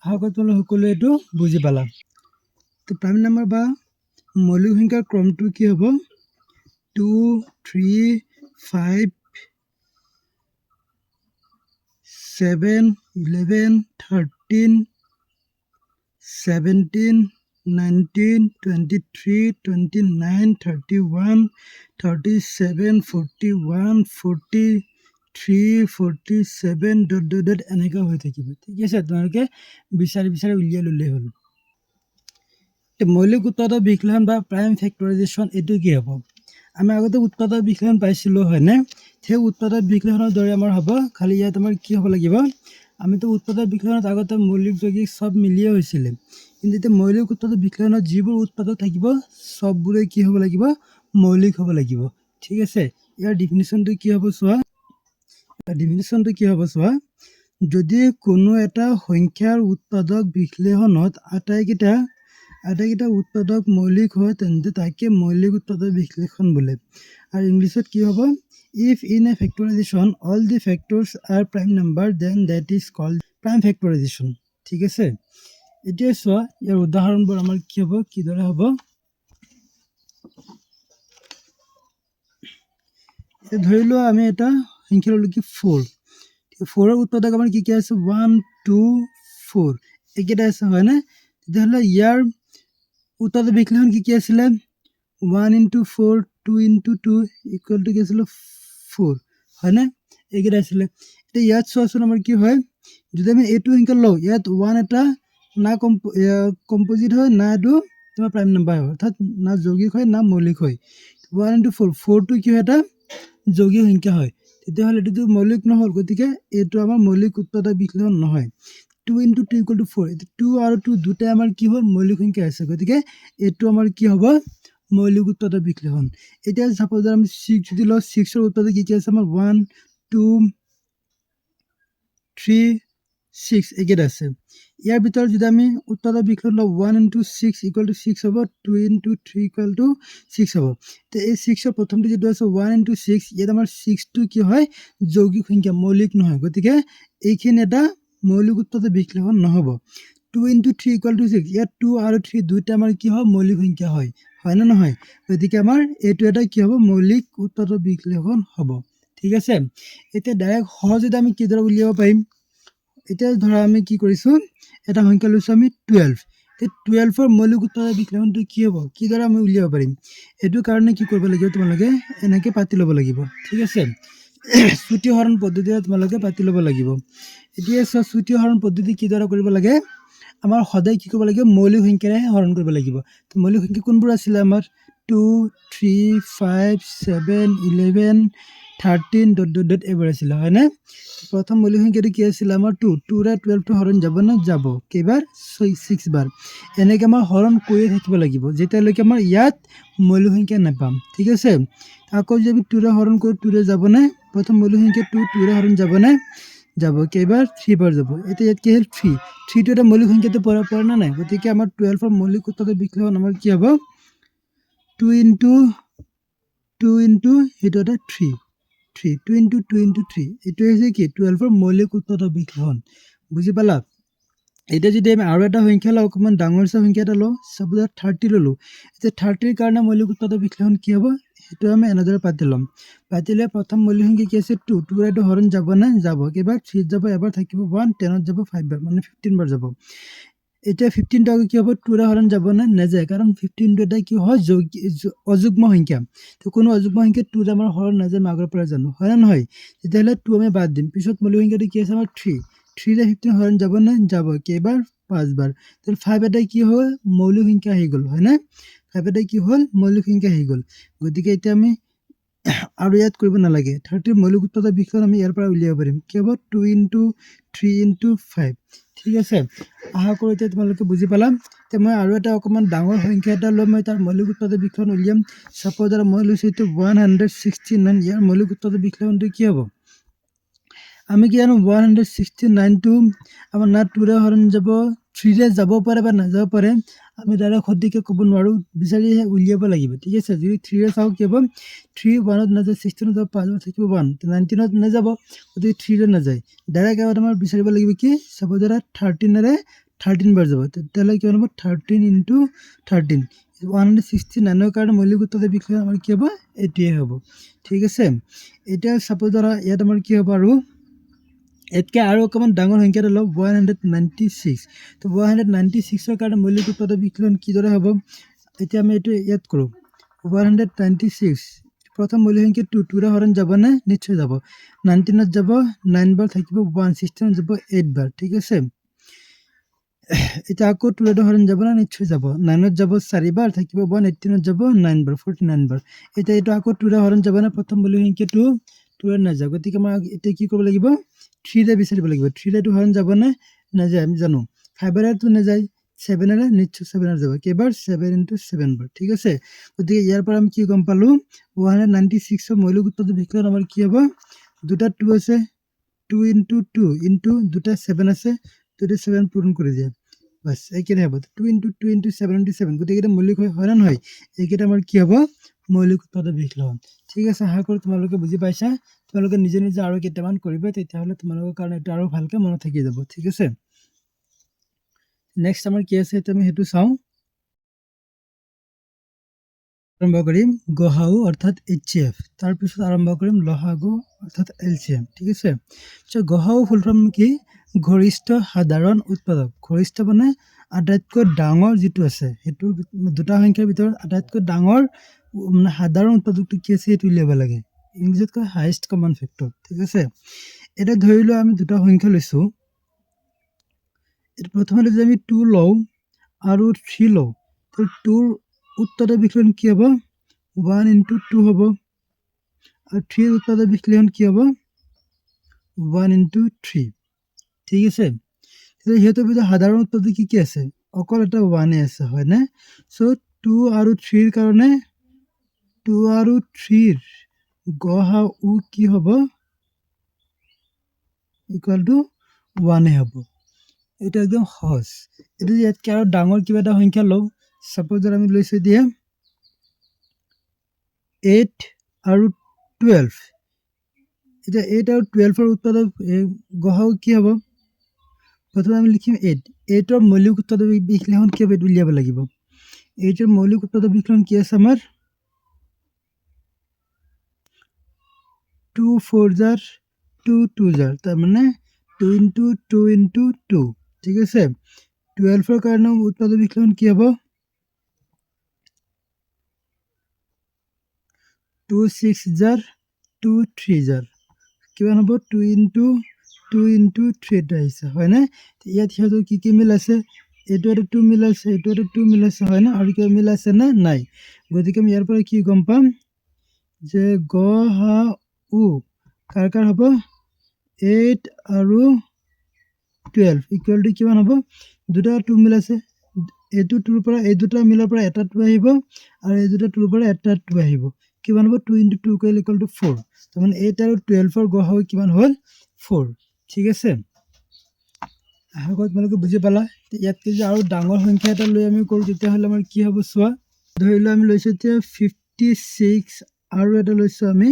আশা কৰোঁ তোমালোকে সকলোৱে এইটো বুজি পালা। তো প্ৰাইম নাম্বাৰ বা মৌলিক সংখ্যাৰ ক্ৰমটো কি হ'ব 2 3 5 7 11 13 17 19 23 29 31 37 41 43 47 ডট এনেকুৱা হৈ থাকিব ঠিক আছে তোমালোকে বিচাৰি উলিয়াই ল'লেই হ'ল মৌলিক উৎপাদক বিশ্লেষণ বা প্ৰাইম ফেক্টৰাইজেশ্যন এইটো কি হ'ব আমি আগতে উৎপাদক বিশ্লেষণ পাইছিলোঁ হয়নে সেই উৎপাদক বিশ্লেষণৰ দৰে আমাৰ হ'ব খালি ইয়াত আমাৰ কি হ'ব লাগিব আমিতো উৎপাদক বিশ্লেষণত আগতে মৌলিক যৌগিক সব মিলিয়ে হৈছিলে কিন্তু এতিয়া মৌলিক উৎপাদক বিশ্লেষণত যিবোৰ উৎপাদক থাকিব সববোৰে কি হ'ব লাগিব মৌলিক হ'ব লাগিব ঠিক আছে ইয়াৰ ডিফিনিশ্যনটো কি হ'ব চোৱা যদি কোনো এটা সংখ্যাৰ উৎপাদক বিশ্লেষণত আটাইকেইটা উৎপাদক মৌলিক হয় তেন্তে তাকে মৌলিক উৎপাদক বিশ্লেষণ বোলে আৰু ইংলিছত কি হ'ব if in a factorization all the factors are prime number then that is called prime factorization ঠিক আছে এতিয়া চোৱা ইয়াৰ উদাহৰণবোৰ আমাৰ কি হ'ব কিদৰে হ'ব ধৰি লোৱা আমি এটা সংখ্যা ল'লো কি 4 4ৰ উৎপাদক আমাৰ কি আছে 1 2 4 এইকেইটা আছে হয়নে তেতিয়াহ'লে ইয়াৰ উৎপাদক বিশ্লেষণ কি আছিলে 1 into 4 2 into 2 equal to কি আছিল 4 হয়নে এইকেইটা আছিলে এতিয়া ইয়াত চোৱাচোন আমাৰ কি হয় যদি আমি এইটো সংখ্যা লওঁ ইয়াত 1 এটা না কম্পোজিট হয় না এইটো তোমাৰ প্ৰাইম নাম্বাৰ হয় অৰ্থাৎ না যৌগিক হয় না মৌলিক হয় 1 into 4 4টো কি হয় এটা যৌগিক সংখ্যা হয় তেতিয়াহ'লে এইটো মৌলিক নহ'ল গতিকে এইটো আমাৰ মৌলিক উৎপাদক বিশ্লেষণ নহয় 2 into 2 equal to 4 2 আৰু 2 দুটাই আমাৰ কি হ'ল মৌলিক সংখ্যা আছে গতিকে এইটো আমাৰ কি হ'ব মৌলিক উৎপাদক বিশ্লেষণ এতিয়া সাপোজ আমি 6 যদি লওঁ 6ৰ উৎপাদক কি আছে আমাৰ 1 2 3 6 এইকেইটা আছে ইয়াৰ ভিতৰত যদি আমি উৎপাদক বিশ্লেষণ লওঁ 1 into 6 equal to 6 হ'ব 2 into 3 equal to 6 হ'ব তে এই 6ৰ প্ৰথমটো যেটো আছে 1 into 6 ইয়াত আমাৰ 6টো কি হয় যৌগিক সংখ্যা মৌলিক নহয় গতিকে এইখিনি এটা মৌলিক উৎপাদক বিশ্লেষণ নহ'ব 2 into 3 equal to 6 ইয়াত 2 আৰু 3 দুইটা আমাৰ কি হয় মৌলিক সংখ্যা হয় না নহয় গতিকে আমাৰ এইটো এটা কি হ'ব মৌলিক উৎপাদক বিশ্লেষণ হ'ব ঠিক আছে এতিয়া ডাইৰেক্ট সহজতে আমি কিদৰে উলিয়াব পাৰিম এতিয়া ধৰা আমি কি কৰিছো এটা সংখ্যা লৈছো আমি 12 এই 12ৰ মৌলিক উৎপাদক বিশ্লেষণটো কি হ'ব কিদৰে আমি উলিয়াব পাৰিম এইটো কাৰণে কি কৰিব লাগিব তোমালোকে এনেকৈ পাতি ল'ব লাগিব ঠিক আছে চুটি হৰণ পদ্ধতিৰে তোমালোকে পাতি ল'ব লাগিব এতিয়া চুটি হৰণ পদ্ধতি কিদৰে কৰিব লাগে আমাৰ সদায় কি কৰিব লাগিব মৌলিক সংখ্যাৰে হৰণ কৰিব লাগিব তো মৌলিক সংখ্যা কোনবোৰ আছিল আমাৰ 2 3 5 7 11 13 ডট এবাৰ আছিল হয়নে প্ৰথম মৌলিক সংখ্যাটো কি আছিল আমাৰ 2 2 ৰে 12 টো হৰণ যাব না যাব কেইবাৰ 6 বাৰ এনেকৈ আমাৰ হৰণ কৰি থাকিব লাগিব যেতিয়ালৈকে আমাৰ ইয়াত মৌলিক সংখ্যা নাপাম ঠিক আছে আকৌ যদি 2 ৰে হৰণ কৰি 2 ৰে যাব না প্ৰথম মৌলিক সংখ্যা 2 ৰে হৰণ যাব না যাব কেইবাৰ 3 বাৰ যাব এতিয়া ইয়াত কি হ'ল 3 টো এটা মৌলিক সংখ্যাটো পৰা না নাই গতিকে আমাৰ 12ৰ মৌলিক উৎপাদক বিশ্লেষণ আমাৰ কি হ'ব 2 into সেইটো এটা 3 2 into 3 এইটো হৈছে কি 12ৰ মৌলিক উৎপাদক বিশ্লেষণ বুজি পালা এতিয়া যদি আমি আৰু এটা সংখ্যা লওঁ অকণমান ডাঙৰ সংখ্যা এটা লওঁ সাপোজ 30 ল'লোঁ এতিয়া 30ৰ কাৰণে মৌলিক উৎপাদক বিশ্লেষণ কি হ'ব সেইটো আমি এনেদৰে পাতি ল'ম পাতিলে প্ৰথম মৌলিক সংখ্যা কি আছে 2 2 ৰে হৰণ যাব না যাব কেইবাৰ 3 যাব এবাৰ থাকিব 1 10 যাব 5 বাৰ মানে 15 বাৰ যাব এতিয়া 15 টো কি হ'ব 2 ৰে হৰণ যাব না নাযায় কাৰণ 15 টো এটা কি হয় অযুগ্ম সংখ্যা তো কোনো অযুগ্ম সংখ্যা 2 ৰে আমাৰ হৰণ নাযায় আগৰ পৰা জানো হয় না নহয় তেতিয়াহ'লে 2 আমি বাদ দিম পিছত মৌলিক সংখ্যাটো কি আছে আমাৰ 3 ৰে 15 হৰণ যাব না যাব কেইবাৰ 5 বাৰ তো 5 এটা কি হ'ল মৌলিক সংখ্যা হৈ গ'ল হয় না 5 এটা কি হ'ল মৌলিক সংখ্যা হৈ গ'ল গতিকে এতিয়া আমি আৰু ইয়াত কৰিব নালাগে 30 মৌলিক উৎপাদক বিশ্লেষণ আমি ইয়াৰ পৰা উলিয়াব পাৰিম কি হ'ব 2 into 3 into 5 ঠিক আছে আশা কৰোঁ এতিয়া তোমালোকে বুজি পালা তে মই আৰু এটা অকণমান ডাঙৰ সংখ্যা এটা লৈ মই তাৰ মৌলিক উৎপাদক বিশ্লেষণ উলিয়াম সাপোজ আৰু মই লৈছোঁ এইটো 169 ইয়াৰ মৌলিক উৎপাদক বিশ্লেষণটো কি হ'ব আমি কি জানো 169 টো আমাৰ না 2 ৰে হৰণ যাব 3 ৰে যাব পাৰে বা নাযাব পাৰে আমি ডাইৰেক্ট সঠিককৈ ক'ব নোৱাৰোঁ বিচাৰি উলিয়াব লাগিব ঠিক আছে যদি 3 ৰে চাওঁ কি হ'ব 3 1ত নাযায় 16 যাব 5 ত থাকিব 1 19ত নাযাব গতিকে 3 ৰে নাযায় ডাইৰেক্ট আমাৰ বিচাৰিব লাগিব কি সাপোজ 13 ৰে 13 বাৰ যাব তেতিয়াহ'লে কি হ'ব 13 into 13 169ৰ কাৰণে মৌলিক উৎপাদক বিশ্লেষণ আমাৰ কি হ'ব এইটোৱে হ'ব ঠিক আছে এতিয়া সাপোজ ইয়াত আমাৰ কি হ'ব আৰু এতকৈ আৰু অকণমান ডাঙৰ সংখ্যা এটা লওক 196 তো 196ৰ কাৰণে মৌলিক উৎপাদক বিকলন কিদৰে হ'ব এতিয়া আমি এইটো ইয়াত কৰোঁ 196 প্ৰথম মৌলিক সংখ্যা 2ৰে হৰণ যাবনে নিশ্চয় যাব 19ত যাব 9 বাৰ থাকিব 1 16ত যাব 8 বাৰ ঠিক আছে এতিয়া আকৌ 2ৰে হৰণ যাব না নিশ্চয় যাব 9ত যাব 4 বাৰ থাকিব 1 18ত যাব 9 বাৰ 49 বাৰ এতিয়া এইটো আকৌ 2ৰে হৰণ যাব না প্ৰথম মৌলিক সংখ্যাটো 2ৰে নাযাব গতিকে মই এতিয়া কি কৰিব লাগিব 3ৰে বিচাৰিব লাগিব 3ৰে হৰণ যাব না নাযায় আমি জানো 5ৰে তো নাযায় 7ৰে নিশ্চয় 7ৰে যাব কেইবাৰ 7 * 7 বাৰ ঠিক আছে গতিকে ইয়াৰ পৰা আমি কি গম পালো 196 ৰ মৌলিক উৎপাদক বিকলন আমাৰ কি হ'ব দুটা 2 আছে 2 * 2 * দুটা 7 আছে দুটা 7 পূৰণ কৰি দিয়ে বাস এইকেইটা হ'ব 2 * 2 * 7 * 7 গোটেইকেইটা মৌলিক হয় না নহয় এইকেইটা আমাৰ কি হ'ব মৌলিক উৎপাদক বিকলন ঠিক আছে আশা কৰোঁ তোমালোকে বুজি পাইছা তোমালোকে নিজে নিজে আৰু কেইটামান কৰিবা তেতিয়াহ'লে তোমালোকৰ কাৰণে এটা আৰু ভালকৈ মনত থাকি যাব ঠিক আছে নেক্সট আমাৰ কি আছে এটা আমি সেইটো চাওঁ আৰম্ভ কৰিম গহাউ অৰ্থাৎ HCF তাৰপিছত আৰম্ভ কৰিম লসাগু অৰ্থাৎ LCM ঠিক আছে চ' গহাউ ফুল ফৰ্ম কি গৰিষ্ঠ সাধাৰণ উৎপাদক গৰিষ্ঠ মানে আটাইতকৈ ডাঙৰ যিটো আছে সেইটো দুটা সংখ্যাৰ ভিতৰত আটাইতকৈ ডাঙৰ মানে সাধাৰণ উৎপাদকটো কি আছে সেইটো উলিয়াব লাগে ইংলিছত কয় হাইয়েষ্ট কমন ফেক্টৰ ঠিক আছে এটা ধৰি লোৱা আমি দুটা সংখ্যা লৈছোঁ এটা প্ৰথমে যদি আমি 2 লওঁ আৰু 3 লওঁ তো 2ৰ উৎপাদক বিকলন কি হ'ব 1 * 2 হ'ব আৰু 3ৰ উৎপাদক বিকলন কি হ'ব 1 * 3 ঠিক আছে তেতিয়া সিহঁতৰ ভিতৰত সাধাৰণ উৎপাদক কি কি আছে অকল এটা 1 আছে হয়নে চ' 2 আৰু 3ৰ কাৰণে 2 আৰু 3ৰ গহাউ কি হ'ব ইকুৱেল টু 1 হ'ব এটা একদম সহজ এটা ইয়াতকৈ আৰু ডাঙৰ কিবা এটা সংখ্যা লওঁ সাপোজ ধৰ আমি লৈছোঁ দিয়ে 8 আৰু 12 এতিয়া 8 আৰু 12ৰ উৎপাদক গহাউ কি হ'ব প্ৰথমে আমি লিখিম 8ৰ মৌলিক উৎপাদক বিকলন কি হ'ব এইটো উলিয়াব লাগিব 8ৰ মৌলিক উৎপাদক বিকলন কি আছে আমাৰ 2 4 জাৰ 2 2 জাৰ তাৰ মানে 2 * 2 * 2 ঠিক আছে 12ৰ কাৰণে উৎপাদক বিকলন কি হ'ব 2 6 জাৰ 2 3 জাৰ কিমান হ'ব 2 * 2 * 3 এটা আহিছে হয়নে ইয়াত সিহঁতৰ কি কি মিল আছে এইটো এটা 2 মিল আছে এইটো এটা 2 মিল আছে হয় না আৰু কিবা মিল আছে না নাই গতিকে আমি ইয়াৰ পৰা কি গম পাম যে গহাউ কাৰ কাৰ হ'ব 8 আৰু 12 ইকুৱেল টু কিমান হ'ব দুটা 2 মিল আছে এইটো 2ৰ পৰা এই দুটা মিলৰ পৰা এটা 2 আহিব আৰু এই দুটা 2ৰ পৰা এটা 2 আহিব কিমান হ'ব 2 * 2 ইকুৱেল টু 4 তাৰমানে 8 আৰু 12ৰ গহাউ কিমান হ'ল 4 ঠিক আছে আশা কৰোঁ তোমালোকে বুজি পালা ইয়াতকৈ যদি আৰু ডাঙৰ সংখ্যা এটা লৈ আমি কৰোঁ তেতিয়াহ'লে আমাৰ কি হ'ব চোৱা ধৰি লোৱা আমি লৈছোঁ এতিয়া 56 আৰু এটা লৈছোঁ আমি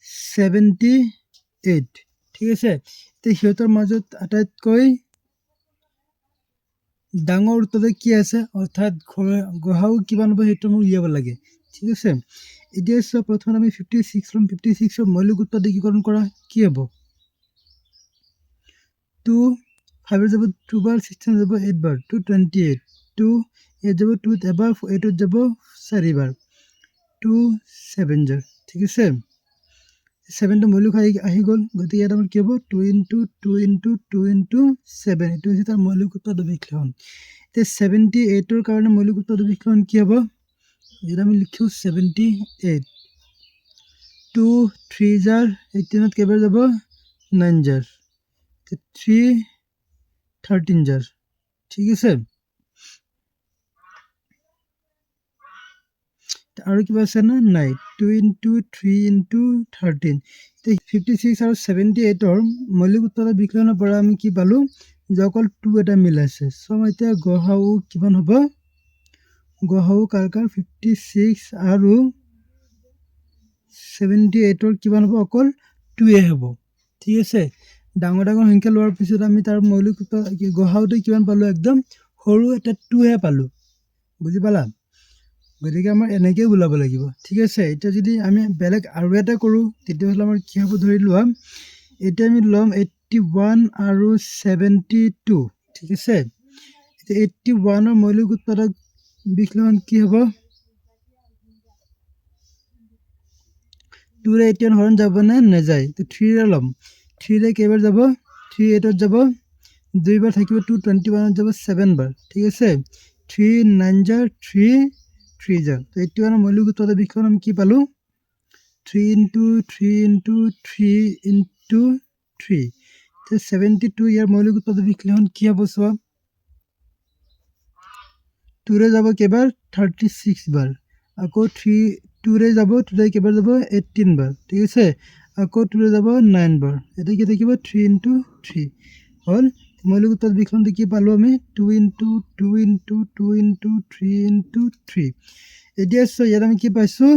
78 ঠিক আছে এতিয়া সিহঁতৰ মাজত আটাইতকৈ ডাঙৰ উৎপাদক কি আছে অৰ্থাৎ গহাউ কিমান হ'ব সেইটো আমি উলিয়াব লাগে ঠিক আছে এতিয়া চোৱা প্ৰথমে আমি 56 ল'ম 56ৰ মৌলিক উৎপাদকীকৰণ কৰা কি হ'ব 2 5 যাব 2 বাৰ 16 যাব 8 বাৰ 228 2 8 যাব 2 এবাৰ 8 যাব 4 বাৰ 2 7 জাৰ ঠিক আছে 7টো মৌলিক আহি গ'ল গতিকে ইয়াত আমাৰ কি হ'ব 2 * 2 * 2 * 7 এইটো হৈছে তাৰ মৌলিক উৎপাদক বিকলন এতিয়া 78ৰ কাৰণে মৌলিক উৎপাদক বিকলন কি হ'ব ইয়াত আমি লিখোঁ 78 2 3 জাৰ 18ত কেইবাৰ যাব 9 জাৰ 3 13 জাৰ ঠিক আছে আৰু কিবা আছে না নাই 2 * 3 * 13 56 আৰু 78ৰ মৌলিক উৎপাদক বিকলনৰ পৰা আমি কি পালোঁ যে অকল 2 এটা মিল আছে চ' এতিয়া গহাউ কিমান হ'ব গহাউ কাৰ কাৰ 56 আৰু 78ৰ কিমান হ'ব অকল 2 হ'ব ঠিক আছে ডাঙৰ ডাঙৰ সংখ্যা লোৱাৰ পিছত আমি তাৰ মৌলিক গহাউটো কিমান পালোঁ একদম সৰু এটা 2 পালোঁ বুজি পালা গতিকে আমাৰ এনেকৈ ওলাব লাগিব ঠিক আছে এতিয়া যদি আমি বেলেগ আৰু এটা কৰোঁ তেতিয়াহ'লে আমাৰ কি হ'ব ধৰি লোৱা এতিয়া আমি ল'ম 81 আৰু 72 ঠিক আছে। এতিয়া 81ৰ মৌলিক উৎপাদক বিশ্লেষণ কি হ'ব? 2 ৰে 81 হৰণ যাব নে নাযায়? তো 3 ৰে ল'ম। 3 ৰে কেইবাৰ যাব? 3 8ত যাব, 2 বাৰ থাকিব, 2 21ত যাব 7 বাৰ ঠিক আছে। 3 9 জাৰ 3 3 জাৰ। তো 81ৰ মৌলিক উৎপাদক বিশ্লেষণ আমি কি পালোঁ? 3 × 3 × 3 × 3। তো 72 ইয়াৰ মৌলিক উৎপাদক বিশ্লেষণ কি হ'ব চোৱা? 2 ৰে যাব কেইবাৰ? 36 বাৰ। আকৌ 2 ৰে যাব, 2 ৰে কেইবাৰ যাব? 18 বাৰ ঠিক আছে। আকৌ 2 ৰে যাব 9 বাৰ। এতিয়া কি থাকিব? 3 × 3 হ'ল। মৌলিক উৎপাদক বিশ্লেষণটো কি পালোঁ আমি? 2 × 2 × 2 × 3 × 3। এতিয়া চোৱা ইয়াত আমি কি পাইছোঁ?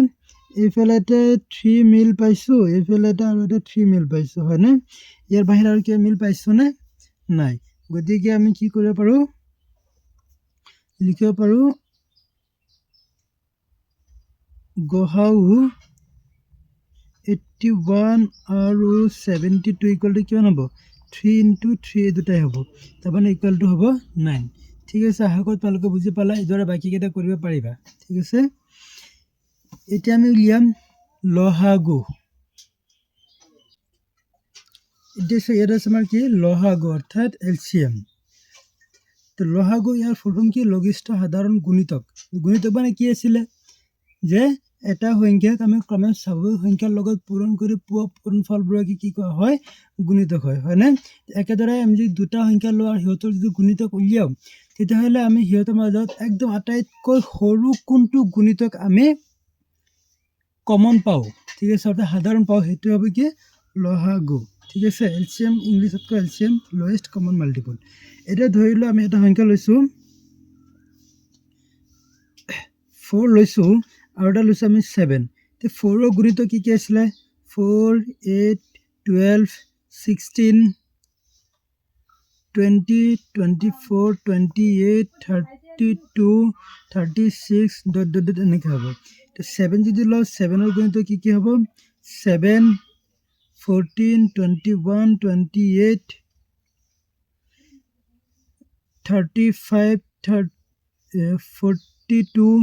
এইফালে এটা 3 মিল পাইছোঁ, এইফালে এটা আৰু এটা 3 মিল পাইছোঁ হয়নে? ইয়াৰ বাহিৰে আৰু কিবা মিল পাইছোঁনে? নাই। গতিকে আমি কি কৰিব পাৰোঁ? লিখিব পাৰোঁ গসাউ 81 আৰু 72 ইকুৱেল টু কিমান হ'ব? 3 × 3 এই দুটাই হ'ব। তাৰমানে ইকুৱেল টু হ'ব 9 ঠিক আছে। আশা কৰোঁ তোমালোকে বুজি পালা। এইদৰে বাকীকেইটা কৰিব পাৰিবা ঠিক আছে। এতিয়া আমি উলিয়াম লসাগু। এতিয়া ইয়াত আছে আমাৰ কি? লসাগু অৰ্থাৎ LCM। তো লসাগু ইয়াৰ ফুল ফৰ্ম কি? লঘিষ্ঠ সাধাৰণ গুণিতক। গুণিতক মানে কি আছিলে? যে এটা সংখ্যাক আমি ক্ৰমে স্বাভাৱিক সংখ্যাৰ লগত পূৰণ কৰি পোৱা পূৰণফলবোৰকে কি কোৱা হয়? গুণিতক হয় হয়নে? একেদৰে আমি যদি দুটা সংখ্যা লওঁ আৰু সিহঁতৰ যদি গুণিতক উলিয়াওঁ, তেতিয়াহ'লে আমি সিহঁতৰ মাজত একদম আটাইতকৈ সৰু কোনটো গুণিতক আমি কমন পাওঁ ঠিক আছে, অৰ্থাৎ সাধাৰণ পাওঁ, সেইটো হ'ব কি? লসাগু ঠিক আছে। LCM ইংলিছত কয় LCM লয়েষ্ট কমন মাল্টিপল। এতিয়া ধৰি লওঁ আমি এটা সংখ্যা লৈছোঁ 4 লৈছোঁ আৰু এটা লৈছোঁ আমি 7। তো 4ৰ গুণিতক কি কি আছিলে? 4 8 12 16 20 24 28 32 36 ... এনেকৈ হ'ব। তো 7 যদি লওঁ, 7ৰ গুণিতক কি কি হ'ব? 7 14 21 28 35 42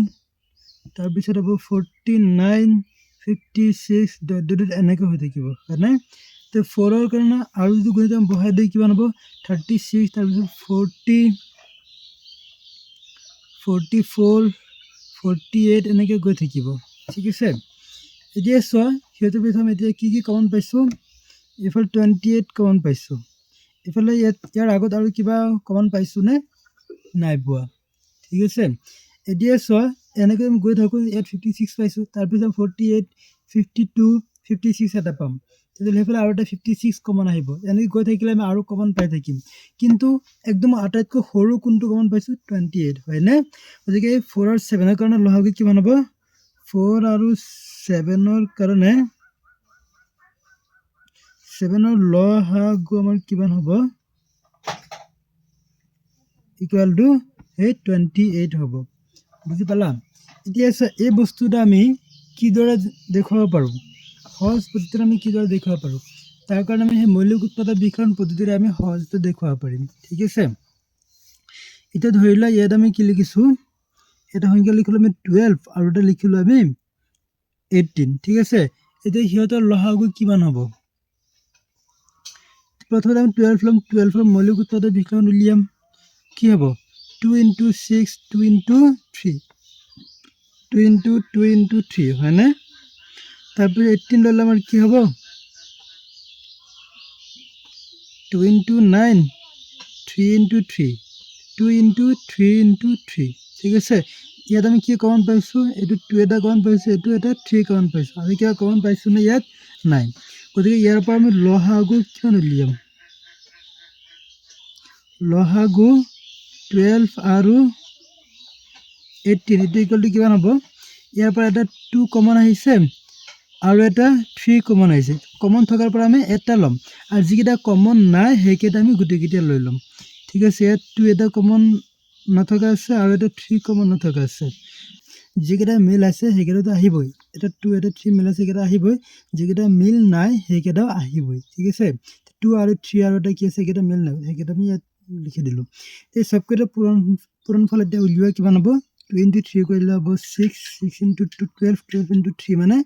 তাৰপিছত হ'ব 49 56 ... এনেকৈ হৈ থাকিব হয়নে? তো 4ৰ কাৰণে আৰু যদি গুণিতক বহাই দিওঁ কিমান হ'ব? 36 তাৰপিছত 40 44 48 এনেকৈ গৈ থাকিব ঠিক আছে। এতিয়া চোৱা সিহঁতৰ প্ৰথম এতিয়া কি কি কমন পাইছোঁ? এইফালে 28 কমন পাইছোঁ। এইফালে ইয়াৰ আগত আৰু কিবা কমন পাইছোঁনে? নাই পোৱা ঠিক আছে। এতিয়া চোৱা এনেকৈ আমি গৈ থাকোঁ, ইয়াত 56 পাইছোঁ, তাৰপিছত 48 52 56 এটা পাম। তেতিয়াহ'লে সেইফালে আৰু এটা 56 কমন আহিব। এনেকৈ গৈ থাকিলে আমি আৰু কমন পাই থাকিম। কিন্তু একদম আটাইতকৈ সৰু কোনটো কমন পাইছোঁ? 28 হয়নে? গতিকে 4 আৰু 7ৰ কাৰণে লসাগু কিমান হ'ব? 4 আৰু 7ৰ কাৰণে 7ৰ লসাগু আমাৰ কিমান হ'ব? ইকুৱেল টু 28 হ'ব। বুজি পালা? এতিয়া এই বস্তুটো আমি কিদৰে দেখুৱাব পাৰোঁ? সহজ পদ্ধতিৰে আমি কিদৰে দেখুৱাব পাৰোঁ? তাৰ কাৰণে আমি সেই মৌলিক উৎপাদক বিশ্লেষণ পদ্ধতিৰে আমি সহজতে দেখুৱাব পাৰিম ঠিক আছে। এতিয়া ধৰি লোৱা ইয়াত আমি কি লিখিছোঁ? এটা সংখ্যা লিখিলোঁ আমি 12 আৰু এটা লিখিলোঁ আমি 18 ঠিক আছে। এতিয়া সিহঁতৰ লসাগু কিমান হ'ব? প্ৰথমতে আমি 12 ল'ম। 12ৰ মৌলিক উৎপাদক বিশ্লেষণ উলিয়াম। কি হ'ব? 2 × 6 2 × 3 2 × 2 × 3 হয়নে? তাৰপিছত 18 ল'লে আমাৰ কি হ'ব? 2 × 9 3 × 3 2 × 3 × 3 ঠিক আছে। ইয়াত আমি কি কমন পাইছোঁ? এইটো 2 এটা কমন পাইছোঁ, এইটো এটা 3 কমন পাইছোঁ। আমি কিবা কমন পাইছোঁনে? ইয়াত নাই। গতিকে ইয়াৰ পৰা আমি লসাগু কিমান উলিয়াম? লসাগু 12 আৰু 18 এইটো ইকুৱেল টু কিমান হ'ব? ইয়াৰ পৰা এটা 2 কমন আহিছে আৰু এটা 3 কমন আহিছে। কমন থকাৰ পৰা আমি এটা ল'ম আৰু যিকেইটা কমন নাই সেইকেইটা আমি গোটেইকেইটা লৈ ল'ম ঠিক আছে। ইয়াত 2 এটা কমন নথকা আছে আৰু এটা 3 কমন নথকা আছে। যিকেইটা মিল আছে সেইকেইটাতো আহিবই। এটা 2 এটা 3 মিল আছে এটা আহিবই যেকেইটা মিল নাই সেইকেইটা আহিবই ঠিক আছে 2 আৰু 3 আৰু এটা কি আছে সেইকেইটা মিল নাই সেইকেইটা আমি ইয়াত লিখি দিলো এই সবকেইটা পূৰণফল এতিয়া উলিওৱা কিমান হ'ব 2 into 3 কৰিলে হ'ব 6 6 into 2 12 12 into 3 মানে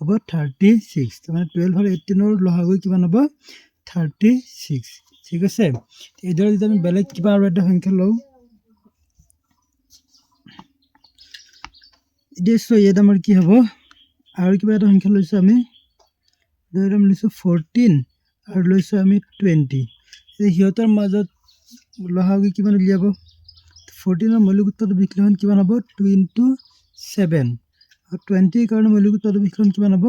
হ'ব 36 তাৰ মানে 12 আৰু 18 ৰ লহাগু কিমান হ'ব 36 ঠিক আছে এইদৰে যদি আমি বেলেগ কিবা আৰু এটা সংখ্যা লওঁ ইদেছো ইয়াত আমাৰ কি হ'ব আৰু কিবা এটা সংখ্যা লৈছো আমি ধৰি আমি লৈছো 14 আৰু লৈছো আমি 20 এই হিয়তৰ মাজত লহাগু কিমান উলিয়াব 14 ৰ মৌলিক উত্তৰটো বিকলন কিমান হ'ব 2 into 7 আৰু 20 ৰ কাৰণে মৌলিক উত্তৰটো বিকলন কিমান হ'ব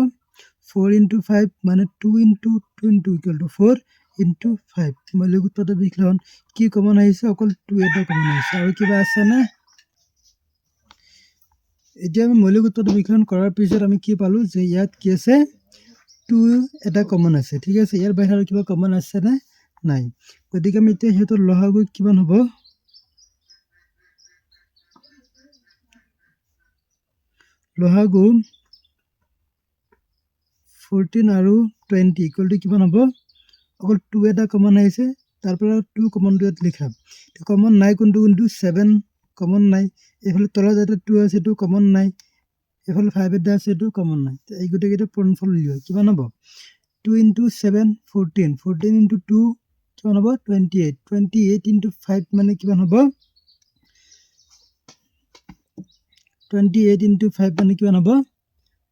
4 into 5 মানে 2 into 2 into equal to 4 into 5 মৌলিক উত্তৰটো বিকলন কি কমন আহিছে অকল 2 এটা কমন আহিছে আৰু কিবা আছে না এতিয়া আমি মৌলিক উত্তৰটো বিকলন কৰাৰ পিছত আমি কি পালো যে ইয়াত কি আছে 2 এটা কমন আছে ঠিক আছে ইয়াৰ বাহিৰে কিবা কমন আছে না নাই গতিকে আমি এতিয়া হেতৰ লহাগু কিমান হ'ব লহাগু 14 আৰু 20 ইকুৱেল টু কিমান হ'ব অকল 2 এটা কমন আহিছে তাৰ পৰা 2 কমনটো ইয়াত লিখা কমন নাই কোনটো কোনটো 7 কমন নাই এফালে তলত এটা 2 আছে এইটো কমন নাই এফালে 5 এটা আছে এইটো কমন নাই এই গোটেইকেইটা পূৰণফল উলিওৱা কিমান হ'ব 2 into 7 14 14 into 2 কিমান হ'ব 28 28 into 5 মানে কিমান হ'ব 28 into 5 মানে কিমান হ'ব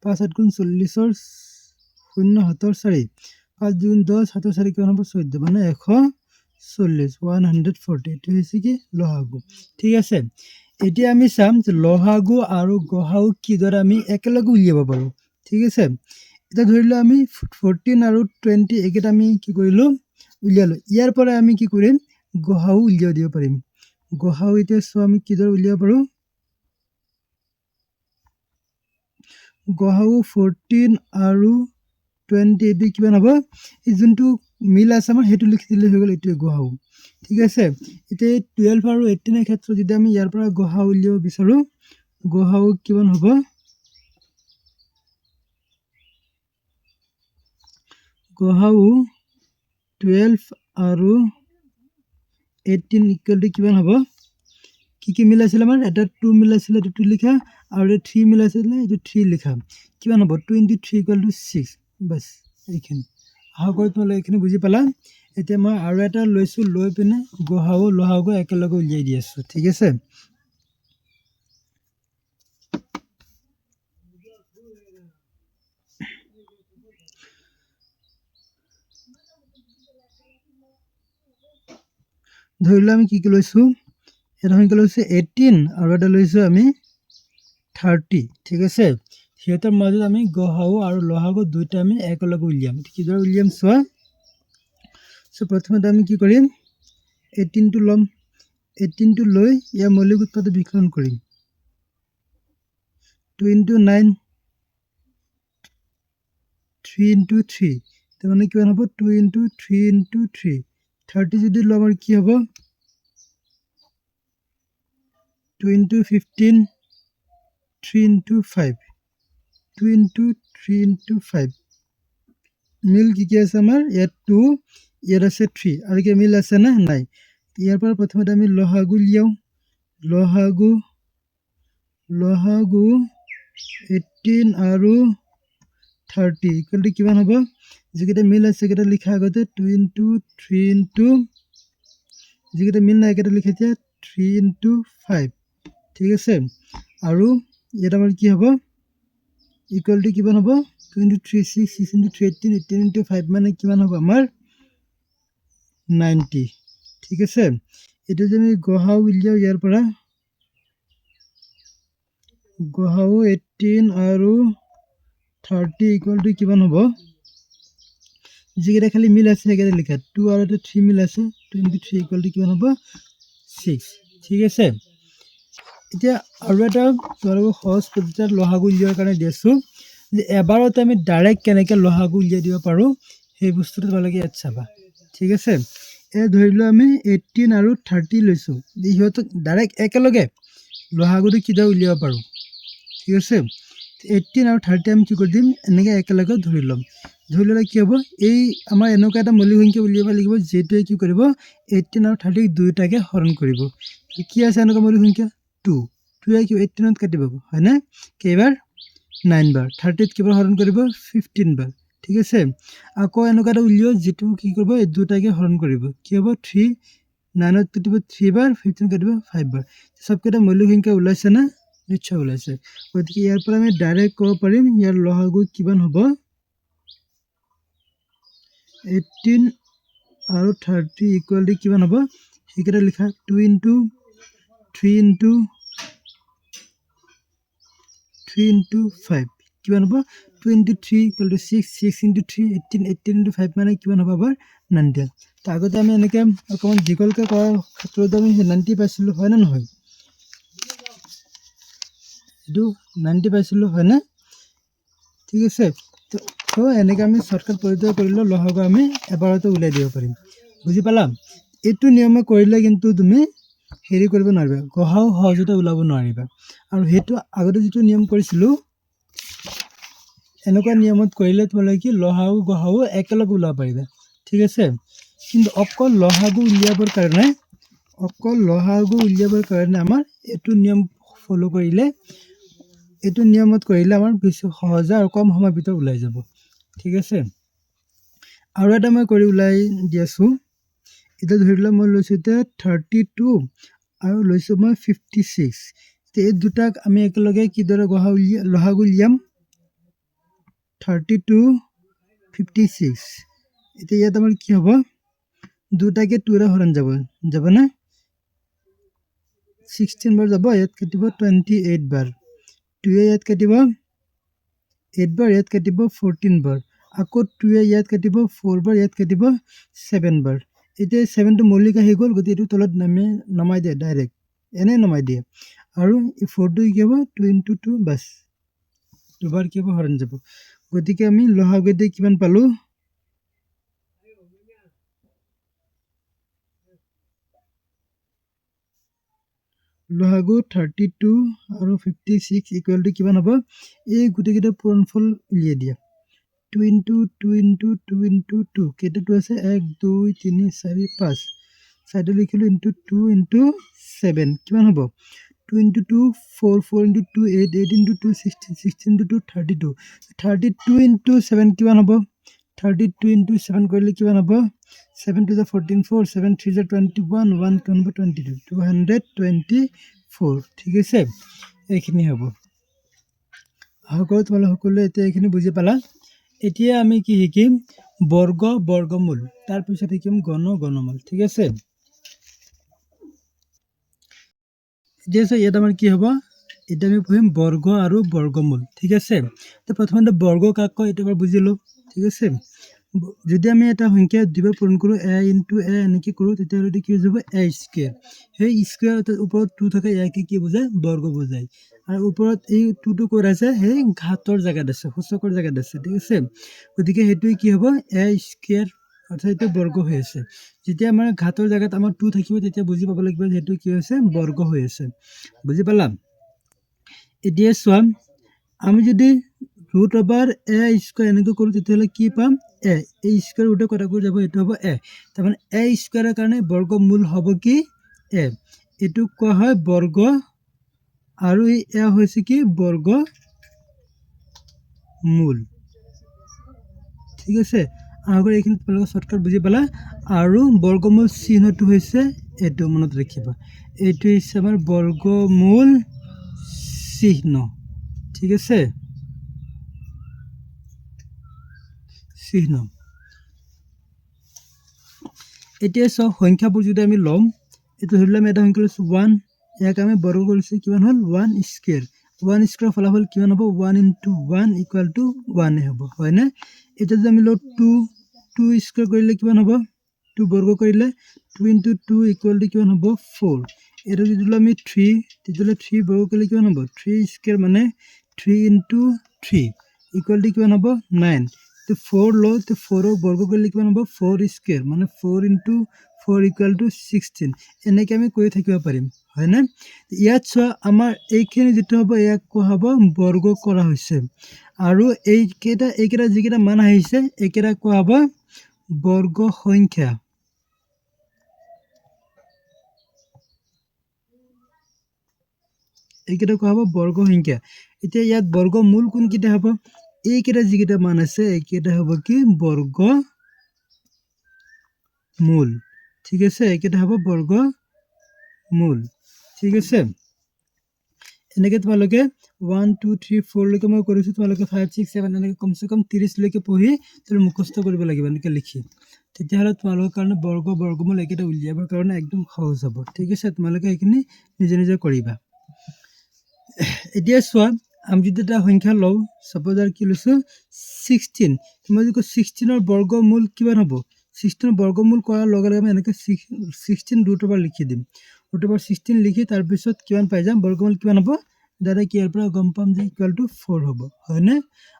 5 7 গুণ 40 ৰ 0 7 4 5 গুণ 10 7 4 কিমান হ'ব 14 মানে 140 140 এটো হৈছে কি লহাগু ঠিক আছে এতিয়া আমি চাম যে লহাগু আৰু গহাগু কিদৰে আমি একেলগে উলিয়াব পাৰো ঠিক আছে এটা ধৰিলো আমি 14 আৰু 20 একেটা আমি কি কৰিলো উলিয়ালো ইয়াৰ পৰা আমি কি কৰিম গহাগু উলিয়াই দিব পাৰিম গহাগু এতিয়া সো আমি কিদৰে উলিয়াব পাৰো গহাগু 14 আৰু 20 এটো কিমান হ'ব এই যোনটো মিল আছে আমাৰ হেতু লিখি দিলে হৈ গ'ল এটো গহাগু ঠিক আছে এতিয়া 12 আৰু 18 এৰ ক্ষেত্ৰত যদি আমি ইয়াৰ পৰা গহাগু উলিয়াব বিচাৰো গহাগু কিমান হ'ব গহাগু 12 আৰু 18 ইকুৱেল টু কিমান হ'ব কি মিল আছিল আমাৰ এটা 2 মিল আছিল এটো 2 লিখা আৰু 3 মিল আছিল এটো 3 লিখা কিমান হ'ব 2 into 3 ইকুৱেল টু 6 বাস এইখিনি আশা কৰো তোমালোকে এইখিনি বুজি পালা এতিয়া মই আৰু এটা লৈছো লৈ পিনে গহাগু লহাগু একেলগে উলিয়াই দি আছো ঠিক আছে ধৰিলো আমি কি লৈছো এটা সংখ্যা লৈছো 18 আৰু এটা লৈছো আমি 30 ঠিক আছে হেতৰ মাজত আমি গহাগু আৰু লহাগু দুইটা আমি একেলগে উলিয়াম কিদৰে উলিয়াম চোৱা সো প্ৰথমতে আমি কি কৰিম 18 টো লম 18 টো লৈ ইয়াৰ মৌলিক উত্তৰটো বিকলন কৰিম 2 into 9 3 into 3 তাৰ মানে কিমান হ'ব 2 into 3 into 3 30 যদি লম আৰু কি হ'ব 2 into 15 3 into 5 2 into 3 into 5 মিল কি আছে আমাৰ ইয়াত 2 ইয়াত আছে 3 আৰু কি মিল আছে না নাই ইয়াৰ পৰা প্ৰথমতে আমি লহাগু লিয়াও লহাগু 18 আৰু 30 ইকুৱেল টু কিমান হ'ব যেকেইটা মিল আছে কেইটা লিখা আগতে 2 into 3 into যেকেইটা মিল নাই কেইটা লিখা এতিয়া 3 into 5 ঠিক আছে আৰু ইয়াত আমাৰ কি হ'ব ইকুৱেল টু কিমান হ'ব 2 into 3 6 6 into 3 18 18 into 5 মানে কিমান হ'ব আমাৰ 90 ঠিক আছে এটা যে আমি গহাগু উলিয়াও ইয়াৰ পৰা গহাগু 18 আৰু 30 ইকুৱেল টু কিমান হ'ব যেকেইটা খালি মিল আছে সেইকেইটা লিখা 2 আৰু 3 মিল আছে 2 into 3 ইকুৱেল টু কিমান হ'ব 6 ঠিক আছে এতিয়া আৰু এটা তোমালোকক সহজ পদ্ধতিত লহাগু উলিয়াৰ কাৰণে দিছো যে এবাৰতে আমি ডাইৰেক্ট কেনেকৈ লহাগু উলিয়াই দিব পাৰো সেই বস্তুটো তোমালোকে ইয়াত চাবা ঠিক আছে ধৰিলো আমি 18 আৰু 30 লৈছো ইহঁতক ডাইৰেক্ট একেলগে লহাগুটো কিদৰে উলিয়াব পাৰো ঠিক আছে 18 আৰু 30 আমি কি কৰি দিম এনেকৈ একেলগে ধৰি ল'ম। ধৰি ল'লে কি হ'ব, এই আমাৰ এনেকুৱা এটা মৌলিক সংখ্যা উলিয়াব লাগিব যিটোৱে কি কৰিব 18 আৰু 30 দুয়োটাকে হৰণ কৰিব। কি আছে এনেকুৱা মৌলিক সংখ্যা 2, 2য়ে কি 18ত কাটিব হয়নে, কেইবাৰ 9 বাৰ, 30ত কিবাৰ হৰণ কৰিব 15 বাৰ। ঠিক আছে, আকৌ এনেকুৱা এটা উলিয়াও যিটো কি কৰিব এই দুটাকে হৰণ কৰিব, কি হ'ব 3, 9ত কাটিব 3 বাৰ, 15 কাটিব 5 বাৰ। চবকেইটা মৌলিক সংখ্যা ওলাইছে না, নিশ্চয় ওলাইছে। গতিকে ইয়াৰ পৰা আমি ডাইৰেক্ট ক'ব পাৰিম ইয়াৰ লসাগু কিমান হ'ব, 18 আৰু 30 ইকুৱেল টু কিমান হ'ব, সেইকেইটা লিখা 2 ইনটু 3 ইনটু 5 কিমান হ'ব, 2 into 3 equal to 6, 6 into 3 18, 18 into 5 মানে কিমান হ'ব আমাৰ 90। তো আগতে আমি এনেকৈ অকণমান দীঘলকৈ কৰাৰ ক্ষেত্ৰত আমি 90 পাইছিলোঁ হয়নে নহয়, এইটো 90 পাইছিলোঁ হয়নে। ঠিক আছে, তো এনেকৈ আমি শ্বৰ্টকাট পদ্ধতি কৰিলেও লসাগু আমি এবাৰতে উলিয়াই দিব পাৰিম। বুজি পালা, এইটো নিয়মে কৰিলে কিন্তু তুমি হেৰি কৰিব নোৱাৰিবা, গসাও সহজতে ওলাব নোৱাৰিবা। আৰু সেইটো আগতে যিটো নিয়ম কৰিছিলোঁ এনেকুৱা নিয়মত কৰিলে তোমালোকে কি লসাগু গসাও একেলগে ওলাব পাৰিবা। ঠিক আছে, কিন্তু অকল লসাগু উলিয়াবৰ কাৰণে আমাৰ এইটো নিয়ম ফ'ল' কৰিলে, এইটো নিয়মত কৰিলে আমাৰ বেছি সহজে আৰু কম সময়ৰ ভিতৰত ওলাই যাব। ঠিক আছে, আৰু এটা মই কৰি ওলাই দি আছোঁ। এতিয়া ধৰি লোৱা মই লৈছোঁ এতিয়া 32 আৰু লৈছোঁ মই 56। এতিয়া এই দুটাক আমি একেলগে কিদৰে লসাগু উলিয়াম, 32, 56। এতিয়া ইয়াত আমাৰ কি হ'ব, দুটাকে 2ৰে হৰণ যাবনে, 16 বাৰ যাব, ইয়াত কাটিব 28 বাৰ, 2য়ে ইয়াত কাটিব 8 বাৰ, ইয়াত কাটিব 14 বাৰ, আকৌ 2য়ে ইয়াত কাটিব 4 বাৰ, ইয়াত কাটিব 7 বাৰ। এতিয়া 7টো মৌলিক আহি গ'ল, গতিকে এইটো তলত নমাই দিয়ে, ডাইৰেক্ট এনেই নমাই দিয়ে। আৰু 4টো কি হ'ব 2 ইনটু 2 বাছ, দুবাৰ কি হ'ব হৰণ যাব। গতিকে আমি লসাগু দিয়ে কিমান পালোঁ, লসাগু 32 আৰু 56 ইকুৱেল টু কিমান হ'ব, এই গোটেইকেইটা পূৰণফল উলিয়াই দিয়া, 2 ইনটু 2 ইনটু 2 ইনটু 2, কেইটা 2 আছে 1 2 3 4 5, চাইডে লিখিলোঁ ইনটু 2 ইনটু 7 কিমান হ'ব, 2 into 2 4, 4 into 2 8, 8 into 2 16, 16 into 2 32, 32 into 7 কিমান হ'ব, 32 ইনটু 7 কৰিলে কিমান হ'ব, 7 2 14, 4 7 3 21, 1 কিমান হ'ব 22, 224। ঠিক আছে, এইখিনি হ'ব। আশা কৰোঁ তোমালোক সকলোৱে এতিয়া এইখিনি বুজি পালা। এতিয়া আমি কি শিকিম, বৰ্গমূল, তাৰপিছত শিকিম ঘনমূল। ঠিক আছে, এতিয়া ইয়াত আমাৰ কি হ'ব, এতিয়া আমি পঢ়িম বৰ্গ আৰু বৰ্গমূল। ঠিক আছে, তো প্ৰথমতে বৰ্গ কাক কয় এইটো এবাৰ বুজিলোঁ। ঠিক আছে, যদি আমি এটা সংখ্যা দুইবাৰ পূৰণ কৰোঁ a ইনটু a এনেকৈ কৰোঁ, তেতিয়াহ'লে কি হৈ যাব a স্কুৱেৰ। সেই স্কুৱেৰ ওপৰত 2 থাকে, ইয়াকে কি বুজায়, বৰ্গ বুজায়। আৰু ওপৰত এই 2টো ক'ত আছে, সেই ঘাতৰ জেগাত আছে, সূচকৰ জেগাত আছে। ঠিক আছে, গতিকে সেইটোৱে কি হ'ব a স্কুৱেৰ, অৰ্থাৎ এইটো বৰ্গ হৈ আছে। যেতিয়া আমাৰ ঘাতৰ জেগাত আমাৰ 2 থাকিব তেতিয়া বুজি পাব লাগিব যে সেইটো কি হৈছে, বৰ্গ হৈ আছে। বুজি পালা, এতিয়া চোৱা, আমি যদি ৰুট অভাৰ a স্কুৱেৰ এনেকৈ কৰোঁ তেতিয়াহ'লে কি পাম, a, এই স্কুৱেৰ ৰুটে কটা কৰি যাব, এইটো হ'ব a। তাৰমানে a স্কুৱেৰৰ কাৰণে বৰ্গমূল হ'ব কি a, এইটোক কোৱা হয় বৰ্গ, আৰু এই a হৈছে কি বৰ্গমূল। ঠিক আছে, আগৰ এইখিনি তোমালোকে শ্বৰ্টকাট বুজি পালা। আৰু বৰ্গমূল চিহ্নটো হৈছে এইটো, মনত ৰাখিবা, এইটো হৈছে আমাৰ বৰ্গমূল চিহ্ন। ঠিক আছে, চিহ্ন। এতিয়া চাওঁ সংখ্যাবোৰ যদি আমি ল'ম, এইটো ধৰি লওঁ আমি এটা সংখ্যা লৈছোঁ 1, ইয়াক আমি বৰ্গ কৰিছোঁ, কিমান হ'ল 1 স্কুৱেৰ। 1 স্কুৱেৰ ফলাফল কিমান হ'ব, 1 ইনটু 1 ইকুৱেল টু 1 হ'ব, হয়নে। এতিয়া যদি আমি লওঁ 2 স্কুৱেৰ কৰিলে কিমান হ'ব, 2 বৰ্গ কৰিলে 2 ইনটু 2 ইকুৱেল টু কিমান হ'ব 4। এইটো যদি লওঁ আমি 3, তেতিয়াহ'লে 3 বৰ্গ কৰিলে কিমান হ'ব, 3 স্কুৱেৰ মানে 3 ইনটু 3 ইকুৱেল টু কিমান হ'ব 9। তো 4 লো তো 4 বর্গ করলে কিমান হ'ব 4 স্কয়াৰ মানে 4 * 4 = 16 এনেকৈ আমি কৰি থাকিব পাৰিম হয়নে ইয়াত চোৱা আমাৰ এইখিনি যেটো হ'ব ইয়াক কোৱা হ'ব বৰ্গ কৰা হৈছে আৰু এইকেইটা যিকেইটা মান আহিছে এইকেইটা কোৱা হ'ব বৰ্গ সংখ্যা এইকেইটা কোৱা হ'ব বৰ্গ সংখ্যা এতিয়া ইয়াত বৰ্গমূল কোনকেইটা হ'ব এইকেইটা যিকেইটা মান আছে এইকেইটা হ'ব কি বৰ্গ মূল ঠিক আছে এইকেইটা হ'ব বৰ্গ মূল ঠিক আছে এনেকৈ তোমালোকে 1 2 3 4 লৈকে মই কৰিছো তোমালোকে 5 6 7 এনেকৈ কমসে কম 30 লৈকে পঢ়ি তুমি মুখস্থ কৰিব লাগিব এনেকৈ লিখি তেতিয়াহ'লে তোমালোকৰ কাৰণে বৰ্গমূল এইকেইটা উলিয়াবৰ কাৰণে একদম সহজ হ'ব ঠিক আছে তোমালোকে এইখিনি নিজে নিজে কৰিবা এতিয়া চোৱা আমি যদি এটা সংখ্যা লওঁ সাপোজ আৰু কি লৈছো 16 মই যদি 16 ৰ বৰ্গমূল কিমান হ'ব 16 ৰ বৰ্গমূল কৰাৰ লগে লগে আমি এনেকৈ 16 √/, লিখি দিম √16 লিখি তাৰ পিছত কিমান পাই যাম বৰ্গমূল কিমান হ'ব ডাইৰেক্ট ইয়াৰ পৰা গম পাম যে = 4 হ'ব হয়নে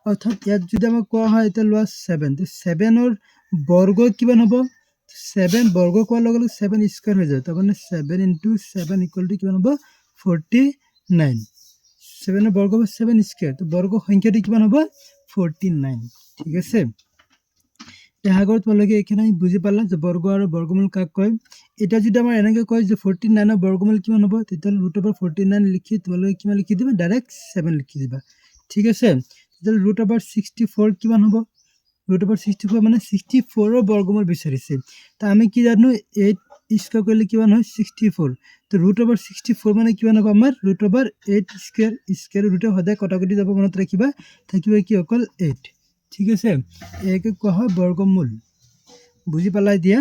অৰ্থাৎ ইয়াত যদি আমাক কোৱা হয় এটা লোৱা 7 তে 7 ৰ বৰ্গ কিমান হ'ব 7 বৰ্গ কৰাৰ লগে লগে 7 স্কয়াৰ হৈ যায় তাৰ মানে 7 * 7 = কিমান হ'ব 49 7 ৰ বৰ্গ হ'ব 7 স্কয়াৰ তো বৰ্গ সংখ্যাটো কিমান হ'ব 49 ঠিক আছে আগত তোমালোকে এখানে বুজি পালা যে বৰ্গ আৰু বৰ্গমূল কাক কয় এটা যদি আমাৰ এনেকৈ কয় যে 49 ৰ বৰ্গমূল কিমান হ'ব তেতিয়াহ'লে √49 লিখি তোমালোকে কিমান লিখি দিবা ডাইৰেক্ট 7 লিখি দিবা ঠিক আছে তেতিয়াহ'লে √64 কিমান হ'ব √64 মানে 64 ৰ বৰ্গমূল বিচাৰিছে তা আমি কি জানো 8 স্কয়াৰ কৰিলে কিমান হয় 64 তো √64 মানে কিমান হ'ব আমাৰ √8 স্কয়াৰ ৰুটে সদায় কটাকটি যাব মনত ৰাখিবা থাকিব কি অকল 8 ঠিক আছে একে কোৱা হয় বৰ্গমূল বুজি পালাই দিয়া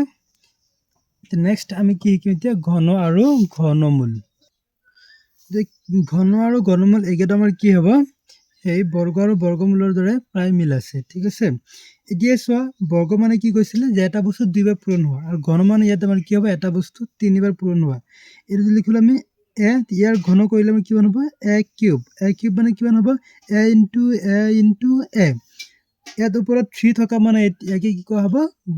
নেক্সট আমি কি শিকিম এতিয়া ঘন আৰু ঘনমূল যে ঘন আৰু ঘনমূল এইকেইটা আমাৰ কি হ'ব এই বৰ্গ আৰু বৰ্গমূলৰ দৰে প্ৰায় মিল আছে ঠিক আছে এতিয়া চোৱা বৰ্গ মানে কি কৈছিলে যে এটা বস্তু দুইবাৰ পূৰণ হোৱা আৰু ঘন মানে ইয়াত আমাৰ কি হ'ব এটা বস্তু তিনিবাৰ পূৰণ হোৱা এইটো লিখিলে আমি ইয়াৰ ঘন কৰিলে আমি কিমান হ'ব a কিউব মানে কিমান হ'ব a * a ইয়াত ওপৰত 3 থকা মানে ইয়াকে কি কোৱা হ'ব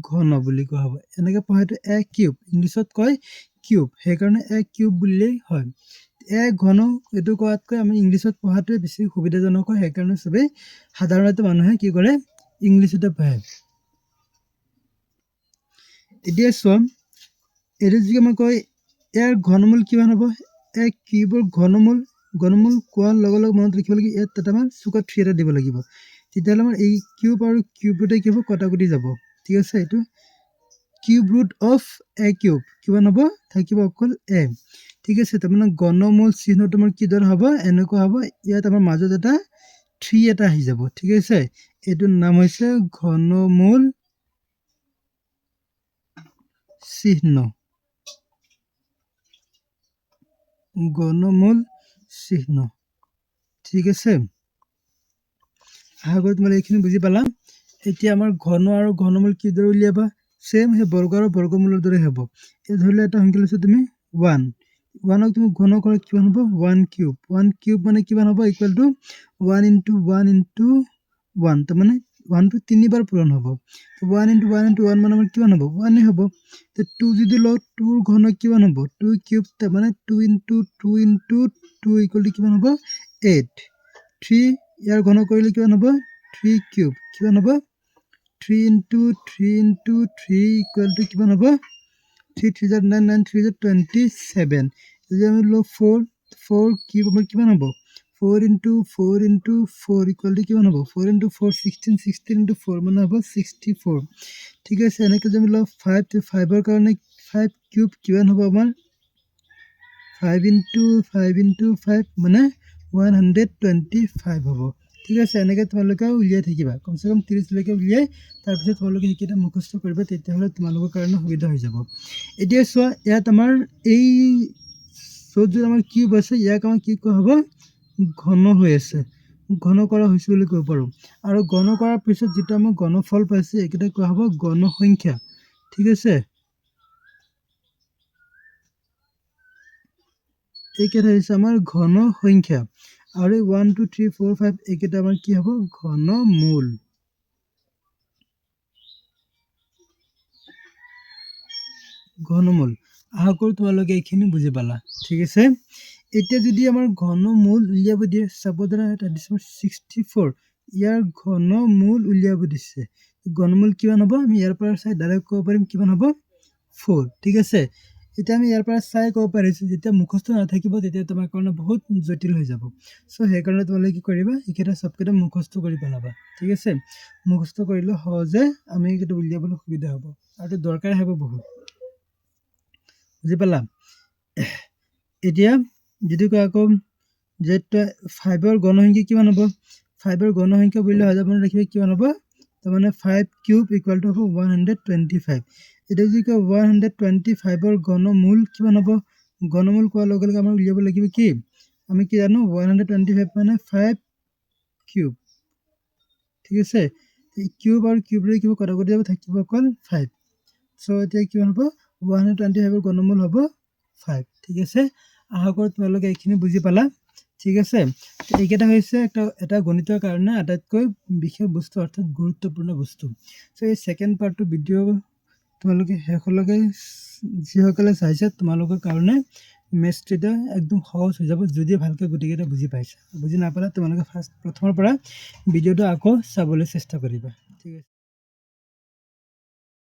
ঘন বুলি কোৱা হ'ব এনেকৈ পঢ়াটো a কিউব ইংলিছত কয় কিউব সেইকাৰণে a কিউব বুলিলেই হয় a ঘন এটো কোৱাতকৈ আমি ইংলিছত পঢ়াটো বেছি সুবিধাজনক হয় সেইকাৰণে সবে সাধাৰণতে মানুহে কি কৰে ইংলিছতে পঢ়ে এতিয়া চোৱা এটো যদি আমি কয় ইয়াৰ ঘনমূল কিমান হ'ব a কিউবৰ ঘনমূল কোৱাৰ লগে লগে মনত ৰাখিব লাগিব ইয়াত এটা আমাৰ চুকা 3 এটা দিব লাগিব তেতিয়াহ'লে আমাৰ এই কিউব আৰু কিউবতে কি হ'ব কটাকটি যাব ঠিক আছে এটো cube root of a cube কিমান হ'ব থাকিব অকল a ঠিক আছে তাৰ মানে ঘনমূল চিহ্নটো আমাৰ কি দৰ হ'ব এনেকুৱা হ'ব ইয়াত আমাৰ মাজত এটা 3 এটা আহি যাব ঠিক আছে এটোৰ নাম হৈছে ঘনমূল চিহ্ন ঠিক আছে আগত মানে এইখিনি বুজি পালা এতিয়া আমাৰ ঘন আৰু ঘনমূল কি দৰে উলিয়াবা সেম হে বৰ্গ আৰু বৰ্গমূলৰ দৰে হ'ব এই ধৰিলে এটা সংখ্যা লৈছো তুমি 1 1ক তুমি ঘন কৰা কিমান হ'ব 1 কিউব মানে কিমান হ'ব = 1 * 1 তাৰ মানে 1 টো তিনিবাৰ পূৰণ হ'ব তো 1 * 1 * 1 মানে আমাৰ কিমান হ'ব 1 হ'ব তো 2 যদি লও 2 ৰ ঘন কিমান হ'ব 2 কিউব তাৰ মানে 2 * 2 * 2 = কিমান হ'ব 8 3 ইয়াৰ ঘন কৰিলে কিমান হ'ব 3 কিউব কিমান হ'ব 3 * 3 * 3 = কিমান হ'ব 3 3 * 9 9 3 * 27 যদি আমি ল 4 কিউব আমাৰ কিমান হ'ব 4 * 4 * 4 = কিমান হ'ব 4 * 4 16 16 * 4 মানে হ'ব 64 ঠিক আছে এনেকৈ যদি ল 5 তো 5 ৰ কাৰণে 5 কিউব কিমান হ'ব আমাৰ 5 * 5 * 5 মানে 125 হ'ব ঠিক আছে এনেকৈ তোমালোকে উলিয়াই থাকিবা কমসে কম 30 লৈকে উলিয়াই তাৰ পিছত তোমালোকে এইকেইটা মুখস্থ কৰিবা তেতিয়াহ'লে তোমালোকৰ কাৰণে সুবিধা হৈ যাব এতিয়া চোৱা ইয়াত আমাৰ এই য'ত আমাৰ কিউব আছে ইয়াক আমাৰ কি কোৱা হ'ব ঘন হৈ আছে ঘন কৰা হৈছে বুলি ক'ব পাৰো আৰু ঘন কৰাৰ পিছত যেটা আমাৰ ঘনফল পাইছে এইকেইটা কোৱা হ'ব ঘন সংখ্যা ঠিক আছে এইকেইটা হৈছে আমাৰ ঘন সংখ্যা আৰু 1 2 3 4 5 এইকেইটা আমাৰ কি হ'ব ঘনমূল ঘনমূল। আশা কৰোঁ তোমালোকে এইখিনি বুজি পালা। ঠিক আছে, এতিয়া যদি আমাৰ ঘনমূল উলিয়াব দিয়ে, চাপ'জ এটা দিছে 64, ইয়াৰ ঘনমূল উলিয়াব দিছে। ঘনমূল কিমান হ'ব আমি ইয়াৰ পৰা চাই ডাইৰেক্ট ক'ব পাৰিম কিমান হ'ব 4। ঠিক আছে, এতিয়া আমি ইয়াৰ পৰা চাই ক'ব পাৰিছোঁ যেতিয়া মুখস্থ নাথাকিব তেতিয়া তোমাৰ কাৰণে বহুত জটিল হৈ যাব। চ' সেইকাৰণে তোমালোকে কি কৰিবা, এইকেইটা চবকেইটা মুখস্থ কৰি পেলাবা। ঠিক আছে, মুখস্থ কৰিলে সহজে আমি এইকেইটা উলিয়াবলৈ সুবিধা হ'ব আৰু এইটো দৰকাৰ হ'ব বহুত। বুজি পালা? এতিয়া যদি কয় আকৌ যে 5ৰ গণসংখ্যা কিমান হ'ব, 5ৰ গণসংখ্যা বুলিলে হৈ যাব ৰাখিবা কিমান হ'ব, তাৰমানে 5 কিউব ইকুৱেল টু হ'ব 125। এতিয়া যদি কয় 125ৰ ঘনমূল কিমান হ'ব, ঘনমূল কোৱাৰ লগে লগে আমাৰ উলিয়াব লাগিব কি, আমি কি জানো 125 মানে 5 কিউব। ঠিক আছে, কিউব আৰু কিউবৰে কিবা কটাকটি যাব, থাকিব অকল 5। চ' এতিয়া কিমান হ'ব 125ৰ ঘনমূল হ'ব 5। ঠিক আছে, আশা কৰোঁ তোমালোকে এইখিনি বুজি পালা। ঠিক আছে, এইকেইটা হৈছে এটা গণিতৰ কাৰণে আটাইতকৈ বিশেষ বস্তু অৰ্থাৎ গুৰুত্বপূৰ্ণ বস্তু। চ' এই ছেকেণ্ড পাৰ্টটো ভিডিঅ' তোমালোকে শেষলৈকে যিসকলে চাইছে তোমালোকৰ কাৰণে মেথছটো একদম সহজ হৈ যাব যদি ভালকৈ গোটেইকেইটা বুজি পাইছা। বুজি নাপালে তোমালোকে প্ৰথমৰ পৰা ভিডিঅ'টো আকৌ চাবলৈ চেষ্টা কৰিবা। ঠিক আছে।